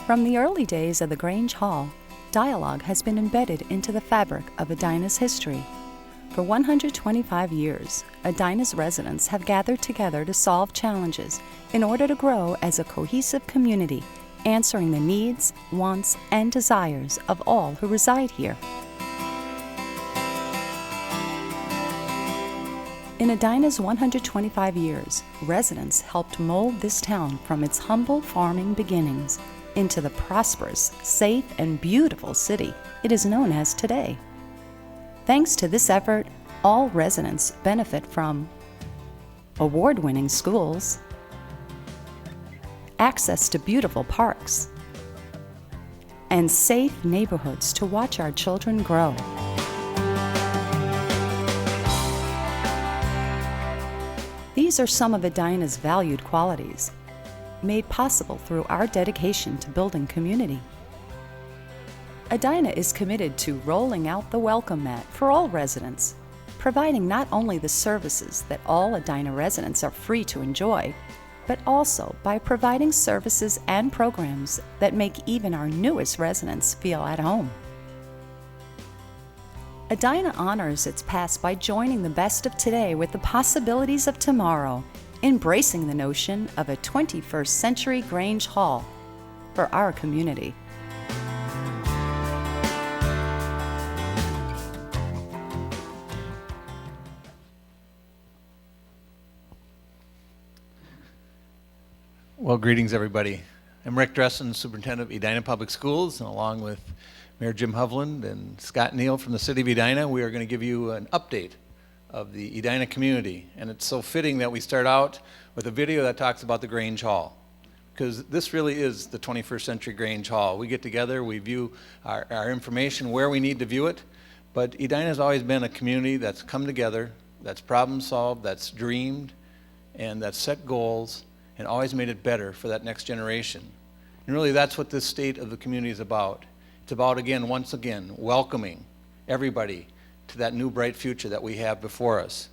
From the early days of the Grange Hall, dialogue has been embedded into the fabric of Edina's history. For 125 years, Edina's residents have gathered together to solve challenges in order to grow as a cohesive community, answering the needs, wants, and desires of all who reside here. In Edina's 125 years, residents helped mold this town from its humble farming beginnings into the prosperous, safe, and beautiful city it is known as today. Thanks to this effort, all residents benefit from award-winning schools, access to beautiful parks, and safe neighborhoods to watch our children grow. These are some of Edina's valued qualities, made possible through our dedication to building community. Edina is committed to rolling out the welcome mat for all residents, providing not only the services that all Edina residents are free to enjoy, but also by providing services and programs that make even our newest residents feel at home. Edina honors its past by joining the best of today with the possibilities of tomorrow, embracing the notion of a 21st century Grange Hall for our community. Well, greetings everybody. I'm Rick Dressen, Superintendent of Edina Public Schools, and along with Mayor Jim Hovland and Scott Neal from the City of Edina, we are going to give you an update of the Edina community. And it's so fitting that we start out with a video that talks about the Grange Hall, because this really is the 21st century Grange Hall. We get together, we view our information where we need to view it, but Edina has always been a community that's come together, that's problem solved, that's dreamed, and that's set goals, and always made it better for that next generation. And really that's what this state of the community is about. It's about, again, once again, welcoming everybody to that new bright future that we have before us.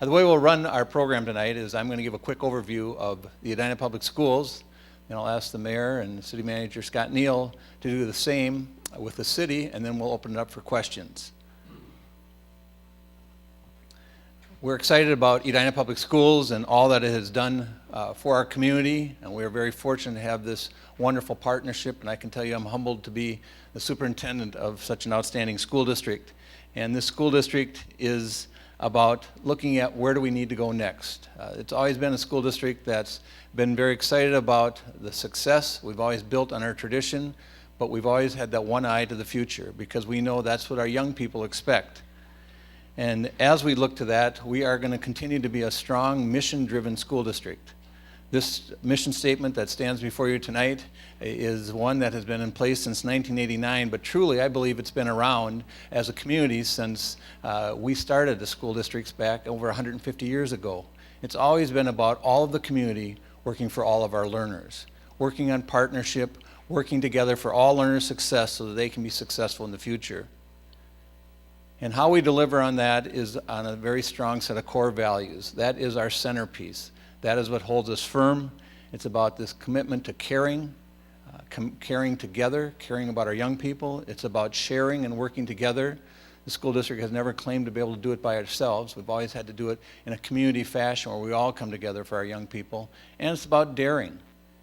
Now, the way we'll run our program tonight is I'm going to give a quick overview of the Edina Public Schools, and I'll ask the Mayor and City Manager Scott Neal to do the same with the city, and then we'll open it up for questions. We're excited about Edina Public Schools and all that it has done for our community, and we're very fortunate to have this wonderful partnership, and I can tell you I'm humbled to be the superintendent of such an outstanding school district. And this school district is about looking at where do we need to go next. It's always been a school district that's been very excited about the success. We've always built on our tradition, but we've always had that one eye to the future because we know that's what our young people expect. And as we look to that, we are going to continue to be a strong, mission-driven school district. This mission statement that stands before you tonight is one that has been in place since 1989, but truly I believe it's been around as a community since we started the school districts back over 150 years ago. It's always been about all of the community working for all of our learners, working on partnership, working together for all learners' success so that they can be successful in the future. And how we deliver on that is on a very strong set of core values. That is our centerpiece. That is what holds us firm. It's about this commitment to caring, caring together, caring about our young people. It's about sharing and working together. The school district has never claimed to be able to do it by ourselves. We've always had to do it in a community fashion where we all come together for our young people. And it's about daring.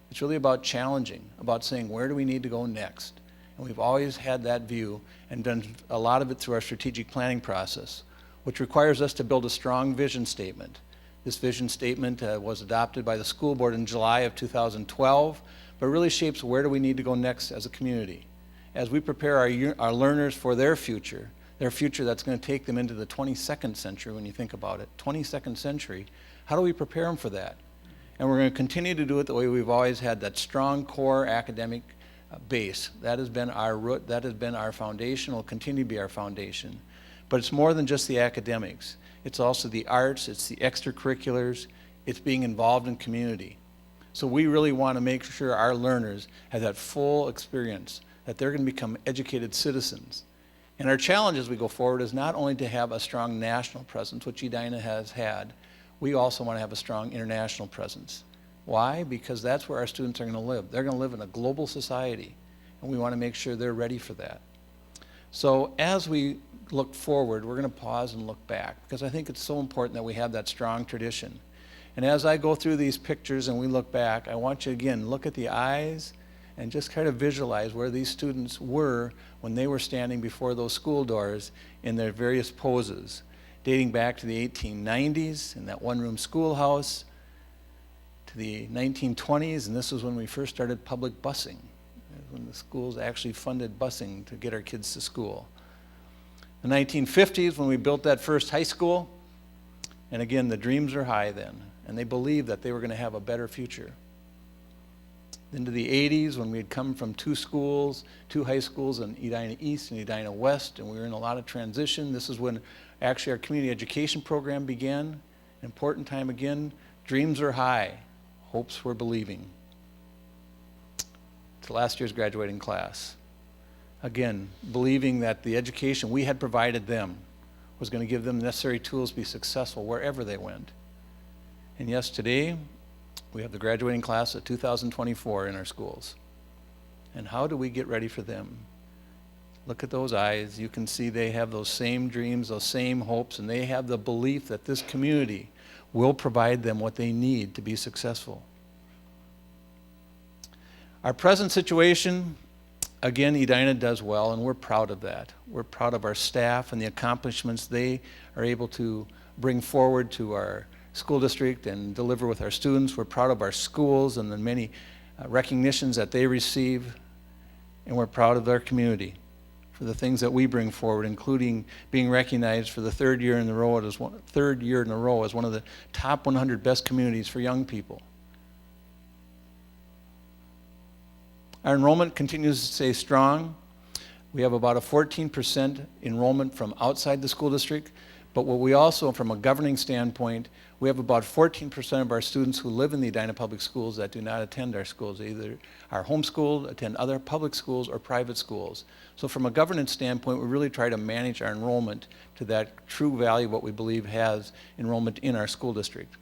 It's really about challenging, about saying where do we need to go next. And we've always had that view and done a lot of it through our strategic planning process, which requires us to build a strong vision statement. This vision statement was adopted by the school board in July of 2012, but really shapes where do we need to go next as a community. As we prepare our learners for their future that's going to take them into the 22nd century when you think about it, 22nd century, how do we prepare them for that? And we're going to continue to do it the way we've always had, that strong core academic base. That has been our root, that has been our foundation, will continue to be our foundation. But it's more than just the academics. It's also the arts, it's the extracurriculars, it's being involved in community. So we really want to make sure our learners have that full experience, that they're going to become educated citizens. And our challenge as we go forward is not only to have a strong national presence, which Edina has had, we also want to have a strong international presence. Why? Because that's where our students are going to live. They're going to live in a global society, and we want to make sure they're ready for that. So as we look forward, we're going to pause and look back, because I think it's so important that we have that strong tradition. And as I go through these pictures and we look back, I want you again, look at the eyes and just kind of visualize where these students were when they were standing before those school doors in their various poses, dating back to the 1890s in that one-room schoolhouse, to the 1920s, and this was when we first started public busing, when the schools actually funded busing to get our kids to school. The 1950s, when we built that first high school, and again, the dreams are high then, and they believed that they were going to have a better future. Into the 80s, when we had come from two high schools in Edina East and Edina West, and we were in a lot of transition. This is when actually our community education program began. An important time again. Dreams are high, hopes we're believing. To last year's graduating class. Again, believing that the education we had provided them was going to give them the necessary tools to be successful wherever they went. And yes, today, we have the graduating class of 2024 in our schools. And how do we get ready for them? Look at those eyes. You can see they have those same dreams, those same hopes, and they have the belief that this community will provide them what they need to be successful. Our present situation, again, Edina does well, and we're proud of that. We're proud of our staff and the accomplishments they are able to bring forward to our school district and deliver with our students. We're proud of our schools and the many recognitions that they receive, and we're proud of their community for the things that we bring forward, including being recognized for the third year in a row as one of the top 100 best communities for young people. Our enrollment continues to stay strong. We have about a 14% enrollment from outside the school district, but what we also, from a governing standpoint, we have about 14% of our students who live in the Edina Public Schools that do not attend our schools. They either are homeschooled, attend other public schools, or private schools. So from a governance standpoint, we really try to manage our enrollment to that true value, what we believe has enrollment in our school district.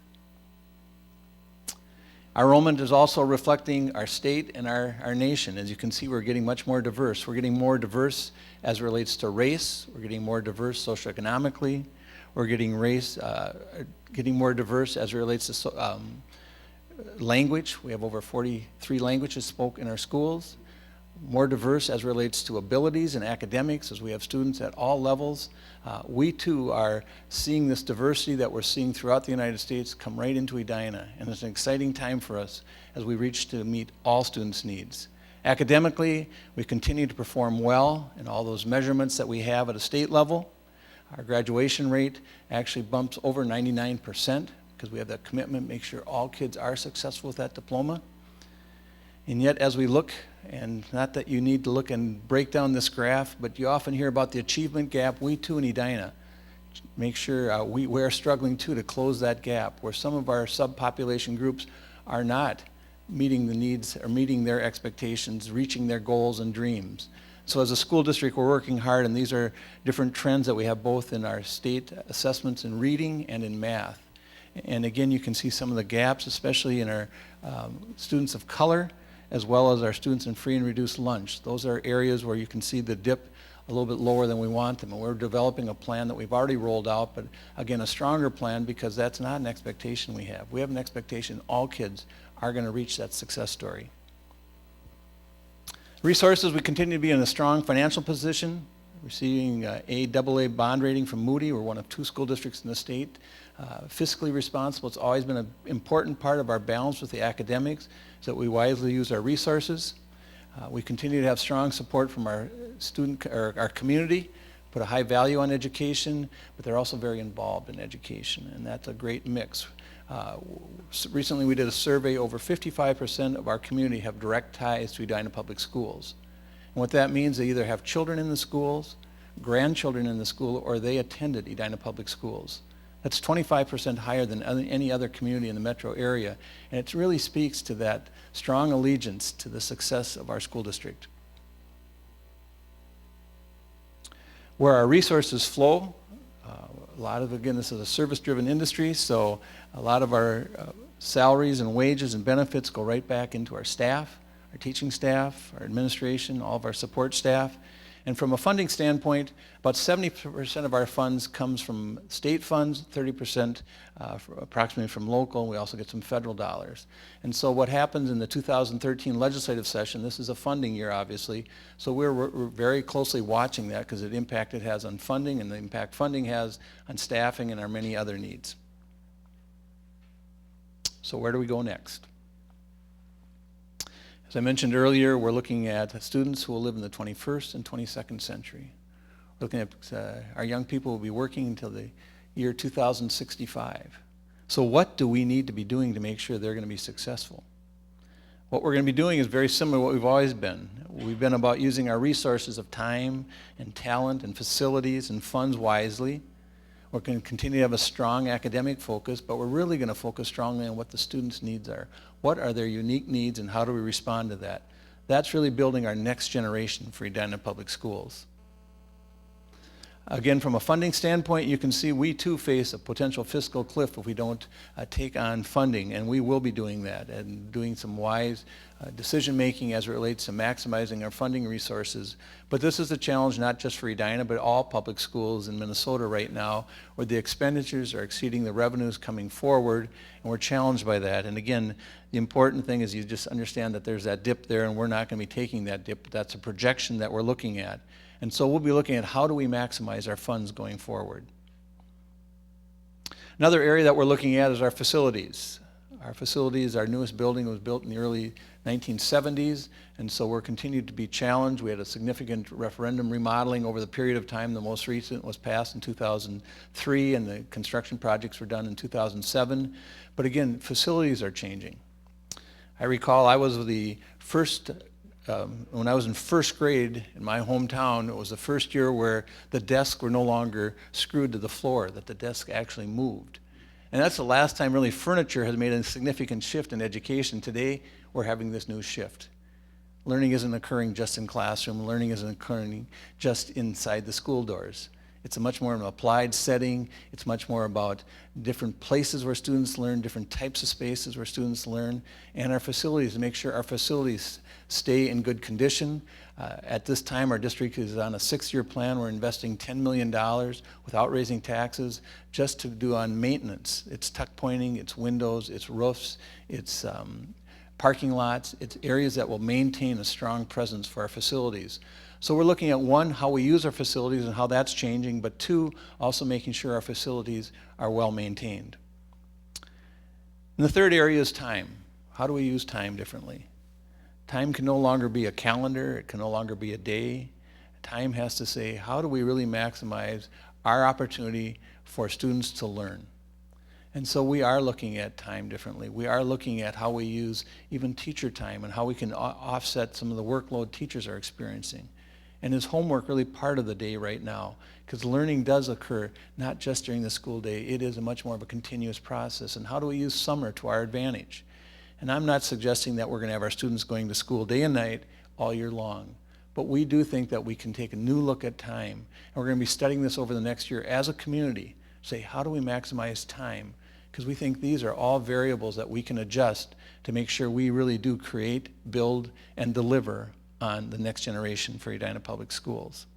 Our enrollment is also reflecting our state and our nation. As you can see, we're getting much more diverse. We're getting more diverse as it relates to race. We're getting more diverse socioeconomically. We're getting more diverse as it relates to language. We have over 43 languages spoken in our schools. More diverse as it relates to abilities and academics, as we have students at all levels. We too are seeing this diversity that we're seeing throughout the United States come right into Edina, and it's an exciting time for us as we reach to meet all students' needs. Academically, we continue to perform well in all those measurements that we have at a state level. Our graduation rate actually bumps over 99% because we have that commitment to make sure all kids are successful with that diploma. And yet, as we look, and not that you need to look and break down this graph, but you often hear about the achievement gap. We too in Edina make sure we're struggling too to close that gap, where some of our subpopulation groups are not meeting the needs or meeting their expectations, reaching their goals and dreams. So as a school district, we're working hard, and these are different trends that we have both in our state assessments in reading and in math. And again, you can see some of the gaps, especially in our students of color, as well as our students in free and reduced lunch. Those are areas where you can see the dip a little bit lower than we want them. And we're developing a plan that we've already rolled out, but again, a stronger plan, because that's not an expectation we have. We have an expectation all kids are going to reach that success story. Resources, we continue to be in a strong financial position, receiving a AA bond rating from Moody. We're one of 2 school districts in the state. Fiscally responsible, it's always been an important part of our balance with the academics, so that we wisely use our resources. We continue to have strong support from our our community, put a high value on education, but they're also very involved in education, and that's a great mix. Recently we did a survey. Over 55% of our community have direct ties to Edina Public Schools. And what that means, they either have children in the schools, grandchildren in the school, or they attended Edina Public Schools. That's 25% higher than any other community in the metro area, and it really speaks to that strong allegiance to the success of our school district. Where our resources flow, A lot of, again, this is a service-driven industry, so a lot of our salaries and wages and benefits go right back into our staff, our teaching staff, our administration, all of our support staff. And from a funding standpoint, about 70% of our funds comes from state funds, 30% approximately from local, and we also get some federal dollars. And so what happens in the 2013 legislative session, this is a funding year obviously, so we're very closely watching that because the impact it has on funding and the impact funding has on staffing and our many other needs. So where do we go next? As I mentioned earlier, we're looking at students who will live in the 21st and 22nd century. We're looking at our young people will be working until the year 2065. So what do we need to be doing to make sure they're going to be successful? What we're going to be doing is very similar to what we've always been. We've been about using our resources of time and talent and facilities and funds wisely. We're going to continue to have a strong academic focus, but we're really going to focus strongly on what the students' needs are. What are their unique needs and how do we respond to that? That's really building our next generation for Edina Public Schools. Again, from a funding standpoint, you can see we too face a potential fiscal cliff if we don't take on funding, and we will be doing that and doing some wise decision making as it relates to maximizing our funding resources. But this is a challenge not just for Edina, but all public schools in Minnesota right now, where the expenditures are exceeding the revenues coming forward, and we're challenged by that. And again, the important thing is you just understand that there's that dip there, and we're not going to be taking that dip, but that's a projection that we're looking at. And so we'll be looking at how do we maximize our funds going forward. Another area that we're looking at is our facilities. Our facilities, our newest building was built in the early 1970s, and so we're continued to be challenged. We had a significant referendum remodeling over the period of time. The most recent was passed in 2003, and the construction projects were done in 2007. But again, facilities are changing. I recall I was the first when I was in first grade in my hometown, it was the first year where the desks were no longer screwed to the floor, that the desk actually moved. And that's the last time really furniture has made a significant shift in education. Today, we're having this new shift. Learning isn't occurring just in classroom. Learning isn't occurring just inside the school doors. It's a much more of an applied setting. It's much more about different places where students learn, different types of spaces where students learn, and our facilities, to make sure our facilities stay in good condition. At this time, our district is on a 6-year plan. We're investing $10 million without raising taxes just to do on maintenance. It's tuck pointing, it's windows, it's roofs, it's parking lots, it's areas that will maintain a strong presence for our facilities. So we're looking at, one, how we use our facilities and how that's changing, but two, also making sure our facilities are well maintained. And the third area is time. How do we use time differently? Time can no longer be a calendar, it can no longer be a day. Time has to say, how do we really maximize our opportunity for students to learn? And so we are looking at time differently. We are looking at how we use even teacher time and how we can offset some of the workload teachers are experiencing. And is homework really part of the day right now? Because learning does occur not just during the school day, it is a much more of a continuous process. And how do we use summer to our advantage? And I'm not suggesting that we're going to have our students going to school day and night all year long. But we do think that we can take a new look at time. And we're going to be studying this over the next year as a community. Say, how do we maximize time? Because we think these are all variables that we can adjust to make sure we really do create, build, and deliver on the next generation for Edina Public Schools.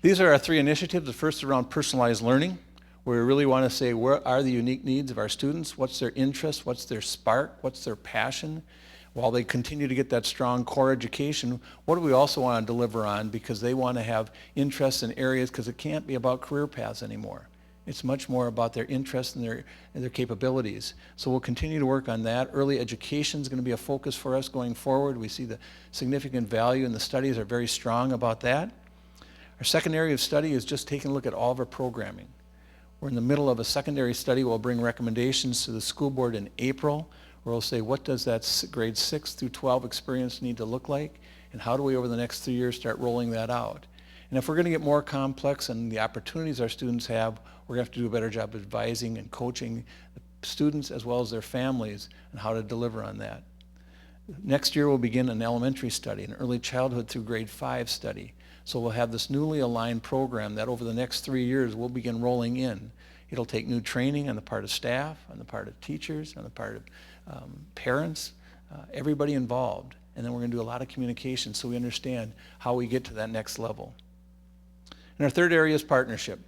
These are our 3 initiatives. The first is around personalized learning, where we really want to say, where are the unique needs of our students? What's their interest? What's their spark? What's their passion? While they continue to get that strong core education, what do we also want to deliver on? Because they want to have interests in areas, because it can't be about career paths anymore. It's much more about their interests and their capabilities. So we'll continue to work on that. Early education is going to be a focus for us going forward. We see the significant value, and the studies are very strong about that. Our second area of study is just taking a look at all of our programming. We're in the middle of a secondary study. We'll bring recommendations to the school board in April, where we'll say, what does that grade 6 through 12 experience need to look like? And how do we, over the next 3 years, start rolling that out? And if we're going to get more complex and the opportunities our students have, we're going to have to do a better job of advising and coaching the students as well as their families on how to deliver on that. Next year we'll begin an elementary study, an early childhood through grade 5 study. So we'll have this newly aligned program that over the next 3 years we'll begin rolling in. It'll take new training on the part of staff, on the part of teachers, on the part of parents, everybody involved. And then we're going to do a lot of communication so we understand how we get to that next level. And our third area is partnership.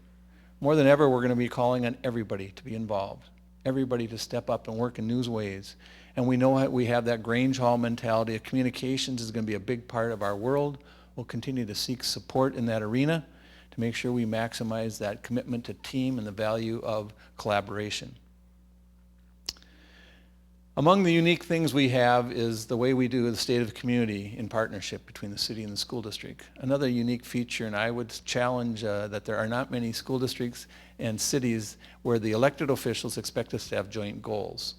More than ever, we're going to be calling on everybody to be involved, everybody to step up and work in new ways. And we know we have that Grange Hall mentality of communications is going to be a big part of our world. We'll continue to seek support in that arena to make sure we maximize that commitment to team and the value of collaboration. Among the unique things we have is the way we do the state of the community in partnership between the city and the school district. Another unique feature, and I would challenge that there are not many school districts and cities where the elected officials expect us to have joint goals,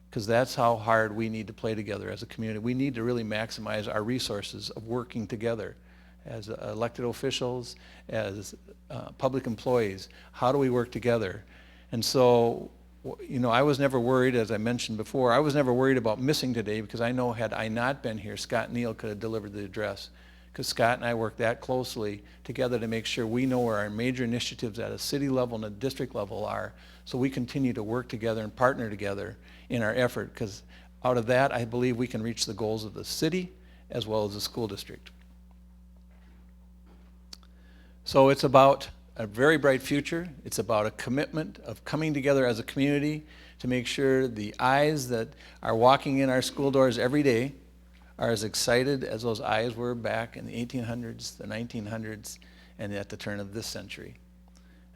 because that's how hard we need to play together as a community. We need to really maximize our resources of working together as elected officials, as public employees. How do we work together? And so, you know, I was never worried, as I mentioned before, I was never worried about missing today, because I know had I not been here, Scott and Neal could have delivered the address, because Scott and I work that closely together to make sure we know where our major initiatives at a city level and a district level are, so we continue to work together and partner together in our effort, because out of that, I believe we can reach the goals of the city as well as the school district. So it's about a very bright future. It's about a commitment of coming together as a community to make sure the eyes that are walking in our school doors every day are as excited as those eyes were back in the 1800s, the 1900s, and at the turn of this century.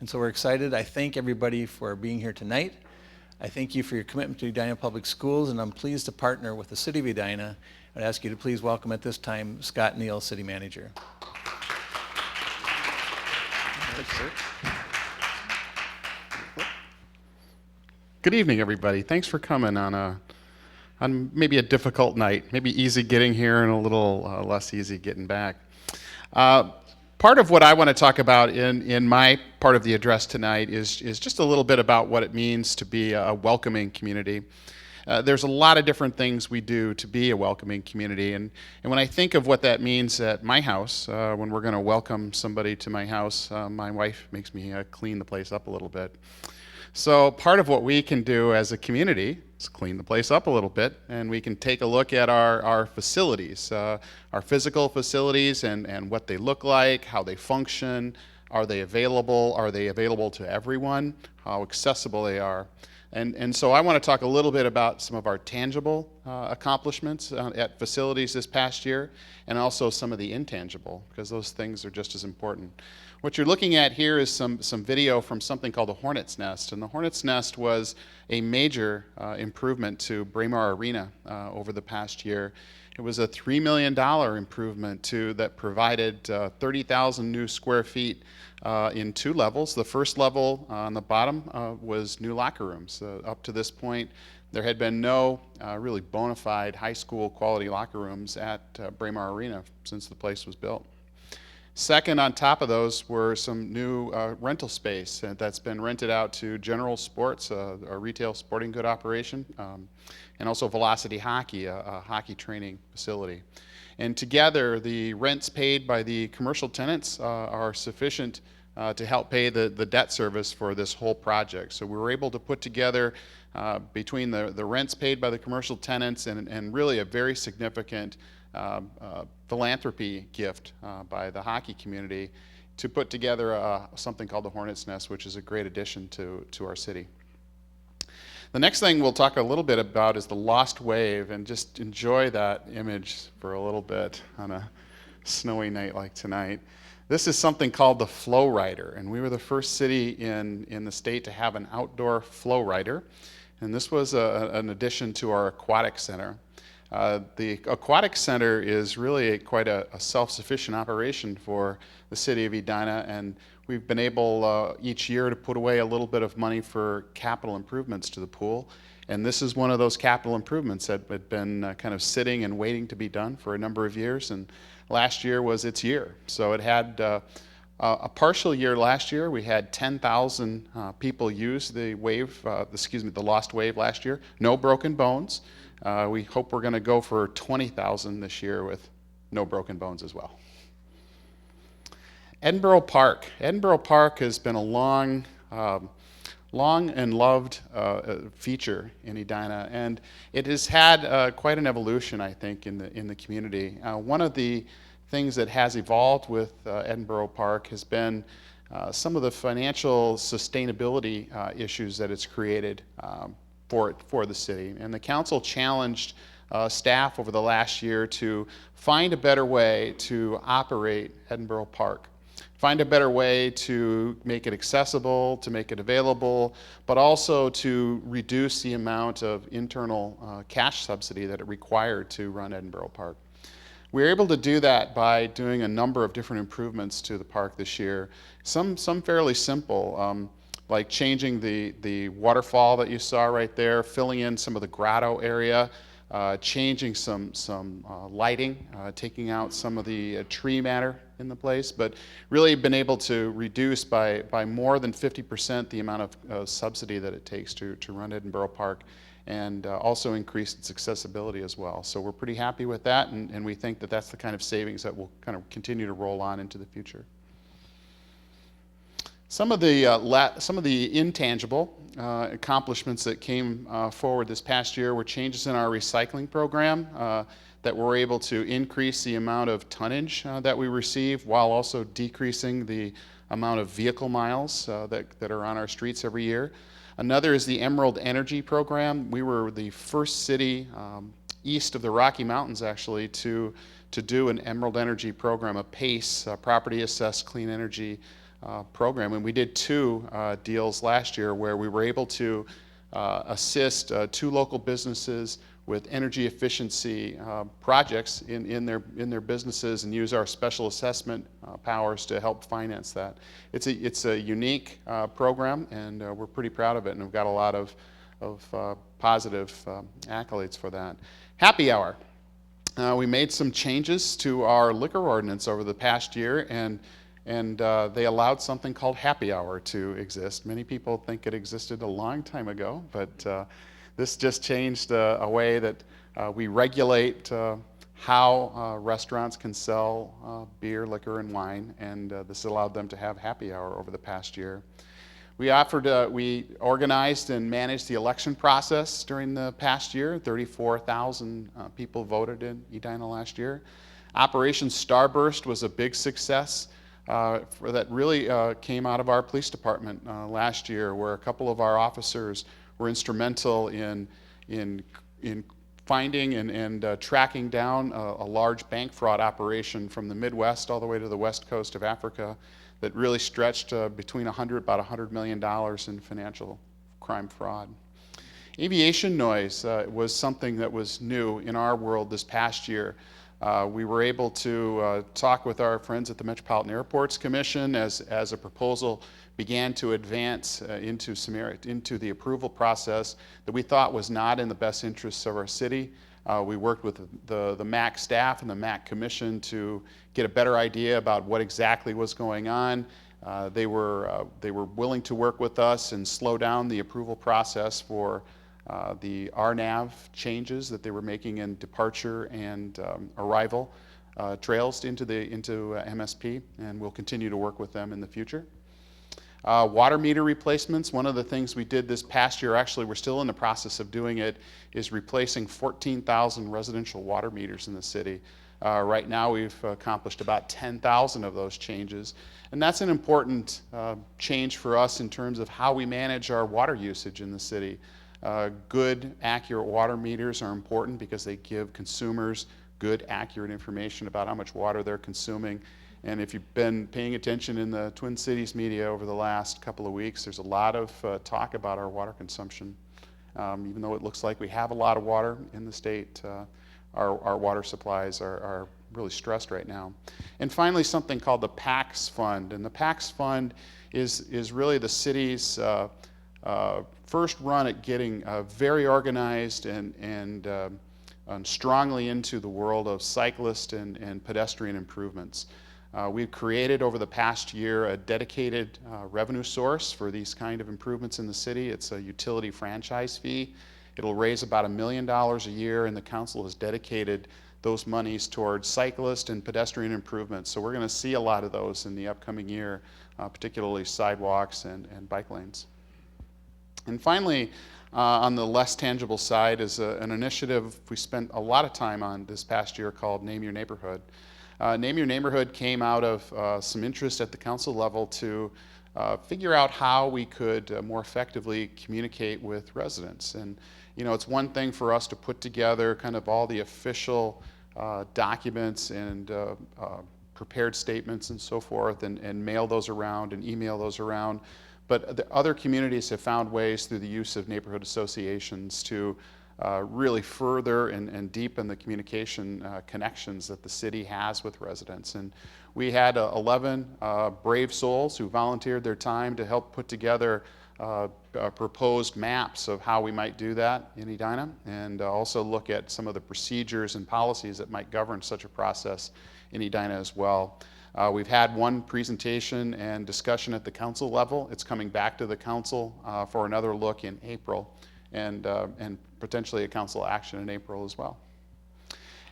And so we're excited. I thank everybody for being here tonight. I thank you for your commitment to Edina Public Schools, and I'm pleased to partner with the City of Edina. I'd ask you to please welcome at this time Scott Neal, City Manager. Good evening, everybody. Thanks for coming on maybe a difficult night, maybe easy getting here and a little less easy getting back. Part of what I want to talk about in my part of the address tonight is just a little bit about what it means to be a welcoming community. There's a lot of different things we do to be a welcoming community, and when I think of what that means at my house, when we're going to welcome somebody to my house, my wife makes me clean the place up a little bit. So part of what we can do as a community is clean the place up a little bit, and we can take a look at our facilities, our physical facilities, and what they look like, how they function, are they available to everyone, how accessible they are. And so I want to talk a little bit about some of our tangible accomplishments at facilities this past year, and also some of the intangible, because those things are just as important. What you're looking at here is some video from something called the Hornet's Nest, and the Hornet's Nest was a major improvement to Braemar Arena over the past year. It was a $3 million improvement that provided 30,000 new square feet in 2 levels. The first level on the bottom was new locker rooms. Up to this point, there had been no really bona fide high school quality locker rooms at Braemar Arena since the place was built. Second, on top of those were some new rental space that's been rented out to General Sports, a retail sporting good operation, and also Velocity Hockey, a hockey training facility. And together, the rents paid by the commercial tenants are sufficient to help pay the debt service for this whole project. So we were able to put together, between the rents paid by the commercial tenants and really a very significant philanthropy gift by the hockey community, to put together something called the Hornet's Nest, which is a great addition to our city. The next thing we'll talk a little bit about is the Lost Wave, and just enjoy that image for a little bit on a snowy night like tonight. This is something called the Flow Rider, and we were the first city in the state to have an outdoor flow rider, and this was an addition to our aquatic center. The aquatic center is really quite a self-sufficient operation for the city of Edina, and we've been able each year to put away a little bit of money for capital improvements to the pool. And this is one of those capital improvements that had been kind of sitting and waiting to be done for a number of years, and last year was its year. So it had a partial year last year. We had 10,000 people use the Lost Wave last year. No broken bones. We hope we're going to go for 20,000 this year with no broken bones as well. Edinburgh Park. Edinburgh Park has been a long and loved feature in Edina, and it has had quite an evolution, I think, in the community. One of the things that has evolved with Edinburgh Park has been some of the financial sustainability issues that it's created for the city. And the council challenged staff over the last year to find a better way to operate Edinburgh Park. Find a better way to make it accessible, to make it available, but also to reduce the amount of internal cash subsidy that it required to run Edinburgh Park. We were able to do that by doing a number of different improvements to the park this year. Some fairly simple, like changing the waterfall that you saw right there, filling in some of the grotto area, changing some lighting, taking out some of the tree matter in the place, but really been able to reduce by more than 50% the amount of subsidy that it takes to run Edinburgh Park, and also increase its accessibility as well. So we're pretty happy with that, and we think that that's the kind of savings that will kind of continue to roll on into the future. Some of the intangible accomplishments that came forward this past year were changes in our recycling program that were able to increase the amount of tonnage that we receive while also decreasing the amount of vehicle miles that are on our streets every year. Another is the Emerald Energy Program. We were the first city east of the Rocky Mountains, actually, to do an Emerald Energy Program, a PACE, Property Assessed Clean Energy program. And we did two deals last year where we were able to assist two local businesses with energy efficiency projects in their businesses, and use our special assessment powers to help finance that. It's a unique program, and we're pretty proud of it, and we've got a lot of positive accolades for that. Happy hour. We made some changes to our liquor ordinance over the past year, and they allowed something called happy hour to exist. Many people think it existed a long time ago, but this just changed a way that we regulate how restaurants can sell beer, liquor, and wine, and this allowed them to have happy hour over the past year. We organized and managed the election process during the past year. 34,000 people voted in Edina last year. Operation Starburst was a big success. That really came out of our police department last year, where a couple of our officers were instrumental in finding and tracking down a large bank fraud operation from the Midwest all the way to the west coast of Africa that really stretched between about $100 million in financial crime fraud. Aviation noise was something that was new in our world this past year. We were able to talk with our friends at the Metropolitan Airports Commission as a proposal began to advance into the approval process that we thought was not in the best interests of our city. We worked with the MAC staff and the MAC Commission to get a better idea about what exactly was going on. They were willing to work with us and slow down the approval process for the RNAV changes that they were making in departure and arrival trails into MSP, and we'll continue to work with them in the future. Water meter replacements, one of the things we did this past year, actually we're still in the process of doing it, is replacing 14,000 residential water meters in the city. Right now we've accomplished about 10,000 of those changes, and that's an important change for us in terms of how we manage our water usage in the city. Good, accurate water meters are important because they give consumers good, accurate information about how much water they're consuming. And if you've been paying attention in the Twin Cities media over the last couple of weeks, there's a lot of talk about our water consumption. Even though it looks like we have a lot of water in the state, our water supplies are really stressed right now. And finally, something called the PACS Fund. And the PACS Fund is really the city's first run at getting very organized and strongly into the world of cyclist and pedestrian improvements. We've created over the past year a dedicated revenue source for these kind of improvements in the city. It's a utility franchise fee. It'll raise about $1 million a year, and the council has dedicated those monies towards cyclist and pedestrian improvements. So we're going to see a lot of those in the upcoming year, particularly sidewalks and bike lanes. And finally, on the less tangible side is an initiative we spent a lot of time on this past year called Name Your Neighborhood. Name Your Neighborhood came out of some interest at the council level to figure out how we could more effectively communicate with residents. And you know, it's one thing for us to put together kind of all the official documents and prepared statements and so forth and mail those around and email those around. But the other communities have found ways through the use of neighborhood associations to really further and deepen the communication connections that the city has with residents. And we had 11 brave souls who volunteered their time to help put together proposed maps of how we might do that in Edina, and also look at some of the procedures and policies that might govern such a process in Edina as well. We've had one presentation and discussion at the council level. It's coming back to the council for another look in April, and potentially a council action in April as well.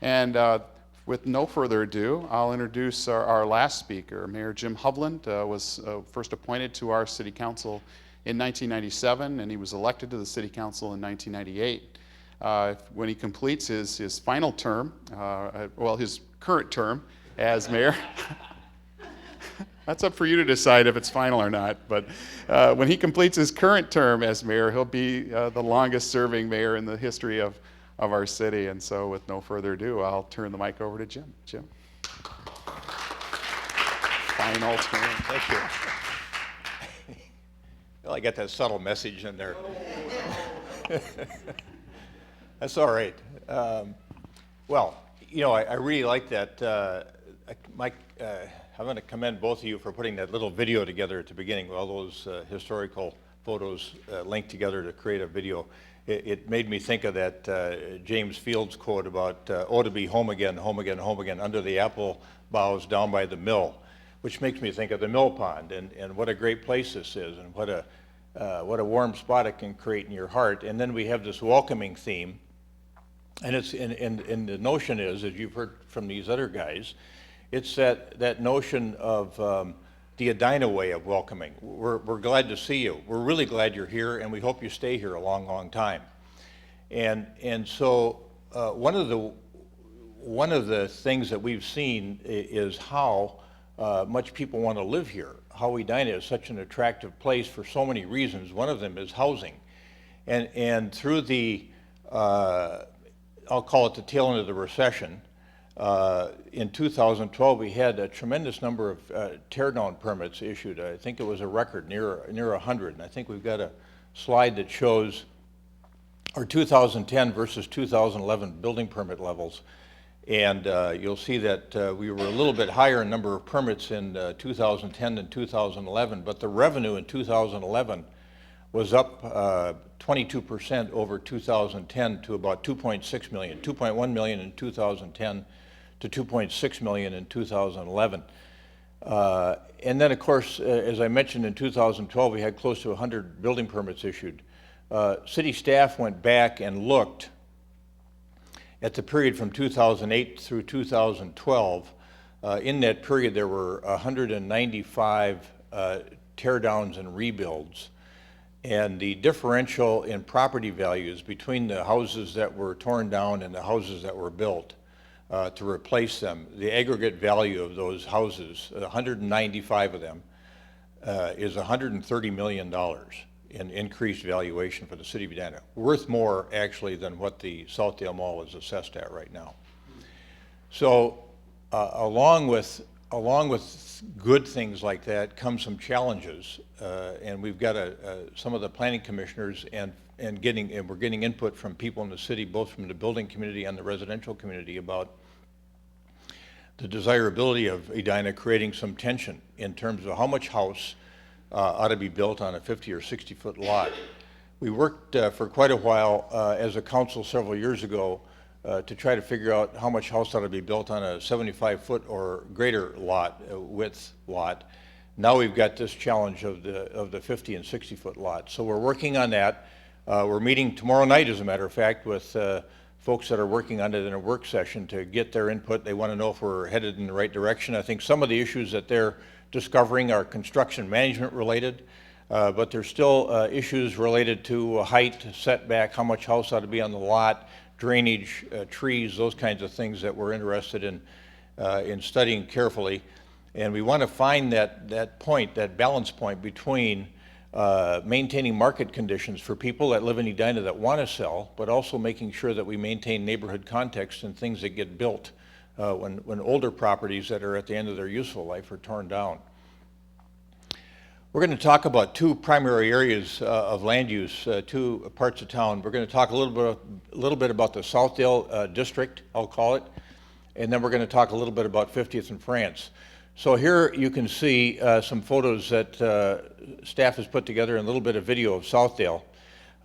And with no further ado, I'll introduce our last speaker. Mayor Jim Hovland was first appointed to our city council in 1997, and he was elected to the city council in 1998. When he completes his final term, well, his current term as mayor, that's up for you to decide if it's final or not, but when he completes his current term as mayor, he'll be the longest serving mayor in the history of our city. And so with no further ado, I'll turn the mic over to Jim. Jim. Final term. Thank you. Well, I got that subtle message in there. That's all right. Well, you know, I really like that. Mike, I want to commend both of you for putting that little video together at the beginning, all those historical photos linked together to create a video. It made me think of that James Fields quote about, oh, to be home again, home again, home again, under the apple boughs down by the mill, which makes me think of the mill pond and what a great place this is, and what a warm spot it can create in your heart. And then we have this welcoming theme, and it's and the notion is, as you've heard from these other guys, it's that notion of the Edina way of welcoming. We're glad to see you. We're really glad you're here, and we hope you stay here a long, long time. And so one of the things that we've seen is how much people want to live here. How Edina is such an attractive place for so many reasons. One of them is housing, and through the I'll call it the tail end of the recession. In 2012, we had a tremendous number of tear-down permits issued. I think it was a record, near 100. And I think we've got a slide that shows our 2010 versus 2011 building permit levels. And you'll see that we were a little bit higher in number of permits in 2010 than 2011, but the revenue in 2011 was up 22% over 2010 to about 2.6 million, 2.1 million in 2010 to 2.6 million in 2011. And then, of course, as I mentioned, in 2012, we had close to 100 building permits issued. City staff went back and looked at the period from 2008 through 2012. In that period, there were 195 teardowns and rebuilds. And the differential in property values between the houses that were torn down and the houses that were built to replace them, the aggregate value of those houses, 195 of them, is $130 million in increased valuation for the city of Edina. Worth more, actually, than what the Southdale Mall is assessed at right now. So along with good things like that come some challenges, and we've got some of the planning commissioners and we're getting input from people in the city, both from the building community and the residential community, about the desirability of Edina creating some tension in terms of how much house ought to be built on a 50 or 60 foot lot. We worked for quite a while as a council several years ago to try to figure out how much house ought to be built on a 75 foot or greater lot, width lot. Now we've got this challenge of the 50 and 60 foot lot. So we're working on that. We're meeting tomorrow night, as a matter of fact, with folks that are working on it in a work session to get their input. They want to know if we're headed in the right direction. I think some of the issues that they're discovering are construction management related, but there's still issues related to height, setback, how much house ought to be on the lot, drainage, trees, those kinds of things that we're interested in studying carefully. And we want to find that point, that balance point between maintaining market conditions for people that live in Edina that want to sell, but also making sure that we maintain neighborhood context and things that get built when older properties that are at the end of their useful life are torn down. We're going to talk about two primary areas of land use, two parts of town. We're going to talk a little bit about the Southdale district, I'll call it, and then we're going to talk a little bit about 50th and France. So here you can see some photos that staff has put together and a little bit of video of Southdale.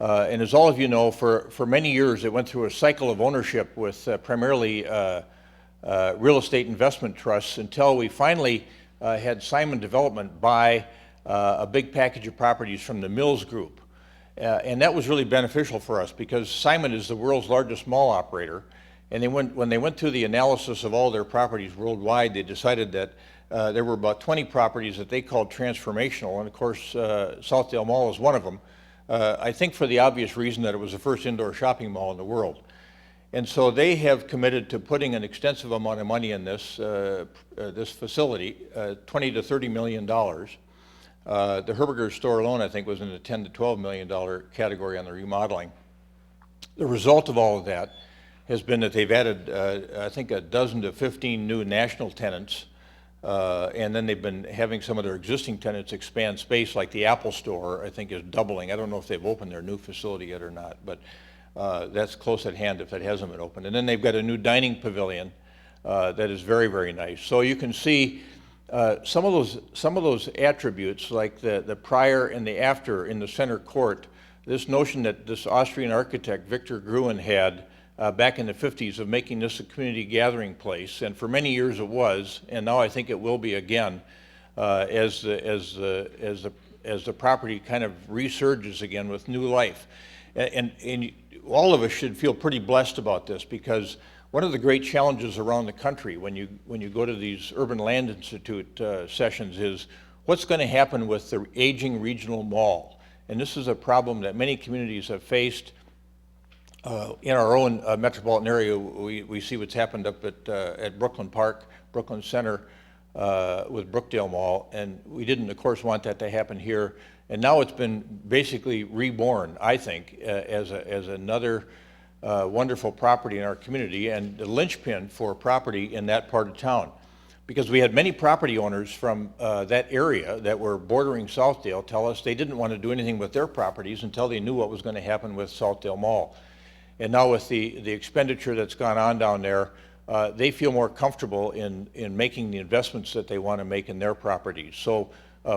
And as all of you know, for many years it went through a cycle of ownership with primarily real estate investment trusts until we finally had Simon Development buy a big package of properties from the Mills Group. And that was really beneficial for us because Simon is the world's largest mall operator. And when they went through the analysis of all their properties worldwide, they decided that there were about 20 properties that they called transformational, and of course Southdale Mall is one of them. I think for the obvious reason that it was the first indoor shopping mall in the world. And so they have committed to putting an extensive amount of money in this facility, $20 to $30 million. The Herberger store alone, I think, was in the $10 to $12 million category on the remodeling. The result of all of that has been that they've added, I think, a dozen to 15 new national tenants, and then they've been having some of their existing tenants expand space, like the Apple store, I think, is doubling. I don't know if they've opened their new facility yet or not, but that's close at hand if that hasn't been opened. And then they've got a new dining pavilion that is very, very nice. So you can see some of those attributes, like the prior and the after in the center court. This notion that this Austrian architect Victor Gruen had back in the 50s of making this a community gathering place, and for many years it was, and now I think it will be again as the property kind of resurges again with new life. And all of us should feel pretty blessed about this, because one of the great challenges around the country when you go to these Urban Land Institute sessions is what's going to happen with the aging regional mall. And this is a problem that many communities have faced. In our own metropolitan area, we see what's happened up at Brooklyn Park, Brooklyn Center with Brookdale Mall, and we didn't, of course, want that to happen here. And now it's been basically reborn, I think, as another wonderful property in our community and the linchpin for property in that part of town. Because we had many property owners from that area that were bordering Southdale tell us they didn't want to do anything with their properties until they knew what was going to happen with Southdale Mall. And now with the expenditure that's gone on down there, they feel more comfortable in making the investments that they want to make in their properties. So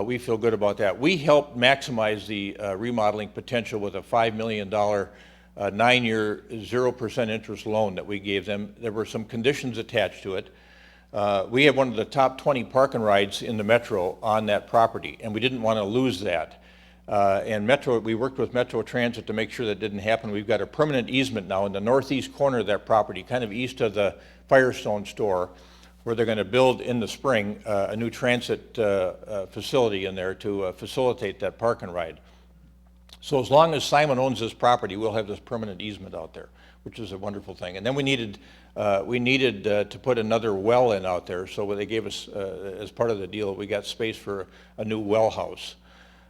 we feel good about that. We helped maximize the remodeling potential with a $5 million 9-year 0% interest loan that we gave them. There were some conditions attached to it. We have one of the top 20 park and rides in the Metro on that property, and we didn't want to lose that. And we worked with Metro Transit to make sure that didn't happen. We've got a permanent easement now in the northeast corner of that property, kind of east of the Firestone store, where they're going to build in the spring a new transit facility in there to facilitate that park and ride. So as long as Simon owns this property, we'll have this permanent easement out there, which is a wonderful thing. And then we needed to put another well in out there, so they gave us, as part of the deal, we got space for a new well house.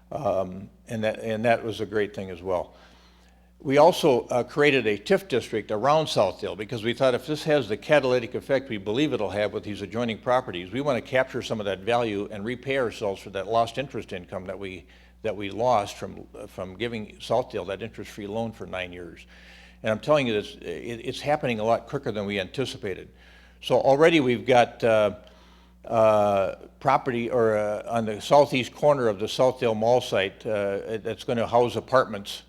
And that was a great thing as well. We also created a TIF district around Southdale because we thought if this has the catalytic effect we believe it'll have with these adjoining properties, we want to capture some of that value and repay ourselves for that lost interest income that we lost from giving Southdale that interest-free loan for 9 years. And I'm telling you this, it's happening a lot quicker than we anticipated. So already we've got property on the southeast corner of the Southdale Mall site that's going to house apartments.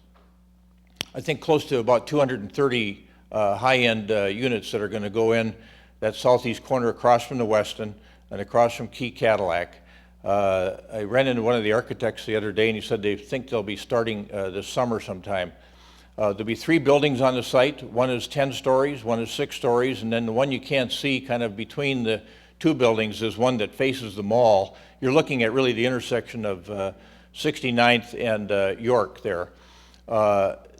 I think close to about 230 high-end units that are going to go in that southeast corner across from the Westin and across from Key Cadillac. I ran into one of the architects the other day and he said they think they'll be starting this summer sometime. There'll be 3 buildings on the site. One is 10 stories, one is 6 stories, and then the one you can't see kind of between the 2 buildings is one that faces the mall. You're looking at really the intersection of 69th and York there.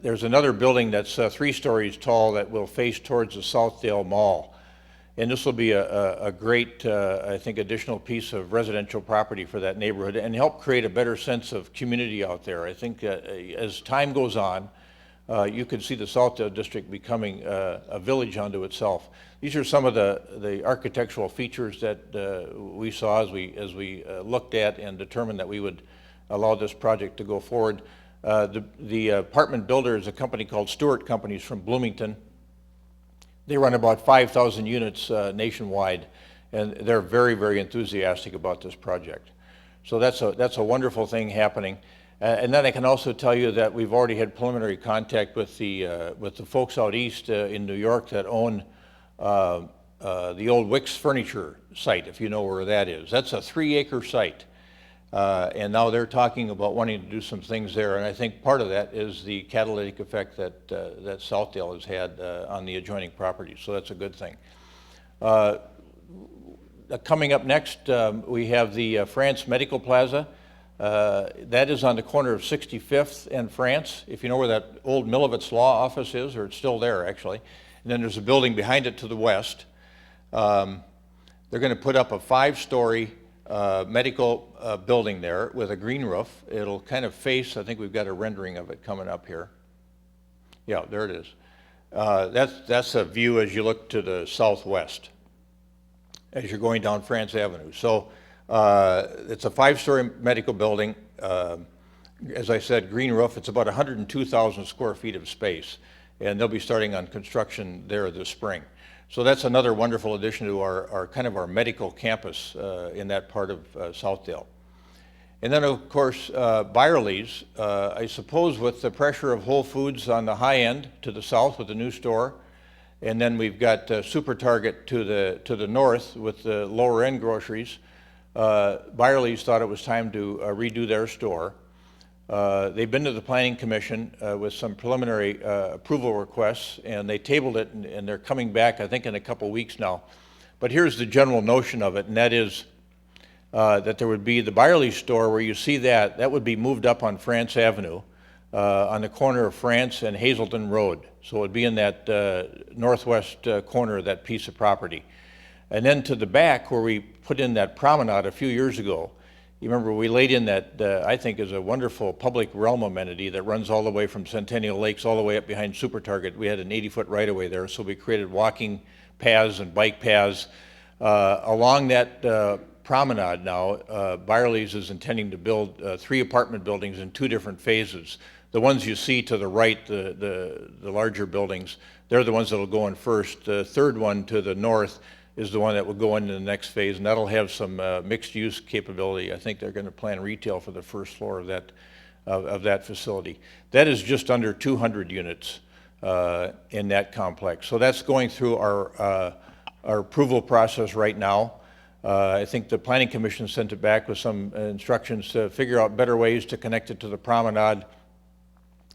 There's another building that's 3 stories tall that will face towards the Southdale Mall. And this will be a great, I think, additional piece of residential property for that neighborhood and help create a better sense of community out there. I think as time goes on, you could see the Southdale district becoming a village unto itself. These are some of the architectural features that we saw as we looked at and determined that we would allow this project to go forward. The apartment builder is a company called Stewart Companies from Bloomington. They run about 5,000 units nationwide, and they're very, very enthusiastic about this project. So that's a wonderful thing happening. And then I can also tell you that we've already had preliminary contact with the folks out east in New York that own the old Wicks Furniture site, if you know where that is. That's a 3-acre site. And now they're talking about wanting to do some things there, and I think part of that is the catalytic effect that Southdale has had on the adjoining property, so that's a good thing. Coming up next, we have the France Medical Plaza. That is on the corner of 65th and France, if you know where that old Milovitz Law Office is, or it's still there actually. And then there's a building behind it to the west. They're going to put up a 5-story medical building there with a green roof. It'll kind of face, I think we've got a rendering of it coming up here. Yeah, there it is. That's a view as you look to the southwest as you're going down France Avenue. So it's a 5-story medical building. As I said, green roof. It's about 102,000 square feet of space, and they'll be starting on construction there this spring. So that's another wonderful addition to our kind of our medical campus in that part of Southdale. And then of course Byerly's, I suppose with the pressure of Whole Foods on the high end to the south with the new store, and then we've got Super Target to the north with the lower end groceries. Byerly's thought it was time to redo their store. They've been to the Planning Commission with some preliminary approval requests, and they tabled it, and they're coming back, I think, in a couple weeks now. But here's the general notion of it, and that is that there would be the Byerly store where you see that would be moved up on France Avenue on the corner of France and Hazelton Road. So it would be in that northwest corner of that piece of property. And then to the back where we put in that promenade a few years ago, you remember we laid in that, I think is a wonderful public realm amenity that runs all the way from Centennial Lakes all the way up behind Super Target. We had an 80-foot right-of-way there, so we created walking paths and bike paths. Along that promenade now, Byerly's is intending to build 3 apartment buildings in 2 different phases. The ones you see to the right, the larger buildings, they're the ones that will go in first. The third one to the north is the one that will go into the next phase, and that'll have some mixed-use capability. I think they're going to plan retail for the first floor of that facility. That is just under 200 units in that complex. So that's going through our approval process right now. I think the Planning Commission sent it back with some instructions to figure out better ways to connect it to the promenade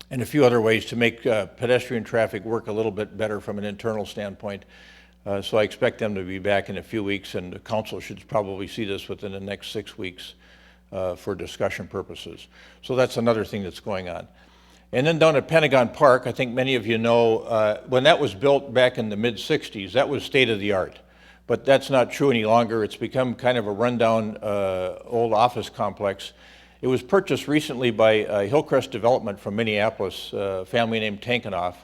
and a few other ways to make pedestrian traffic work a little bit better from an internal standpoint. So I expect them to be back in a few weeks, and the council should probably see this within the next 6 weeks for discussion purposes. So that's another thing that's going on. And then down at Pentagon Park, I think many of you know, when that was built back in the mid-60s, that was state-of-the-art. But that's not true any longer. It's become kind of a rundown old office complex. It was purchased recently by Hillcrest Development from Minneapolis, a family named Tankenoff,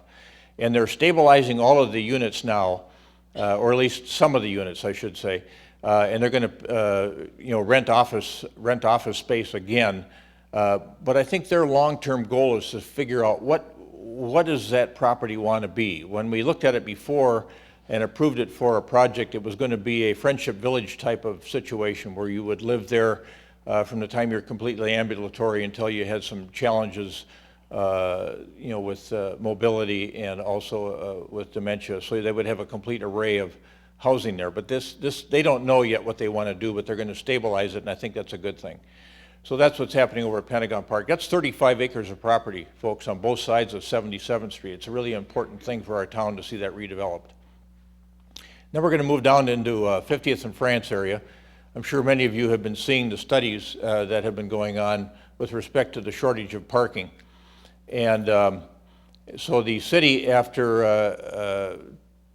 and they're stabilizing all of the units now, or at least some of the units, I should say, and they're going to, rent office space again. But I think their long-term goal is to figure out what does that property want to be. When we looked at it before and approved it for a project, it was going to be a Friendship Village type of situation where you would live there from the time you're completely ambulatory until you had some challenges, with mobility and also with dementia. So they would have a complete array of housing there. But this they don't know yet what they want to do, but they're going to stabilize it, and I think that's a good thing. So that's what's happening over at Pentagon Park. That's 35 acres of property, folks, on both sides of 77th Street. It's a really important thing for our town to see that redeveloped. Now we're going to move down into 50th and France area. I'm sure many of you have been seeing the studies that have been going on with respect to the shortage of parking. And so the city, after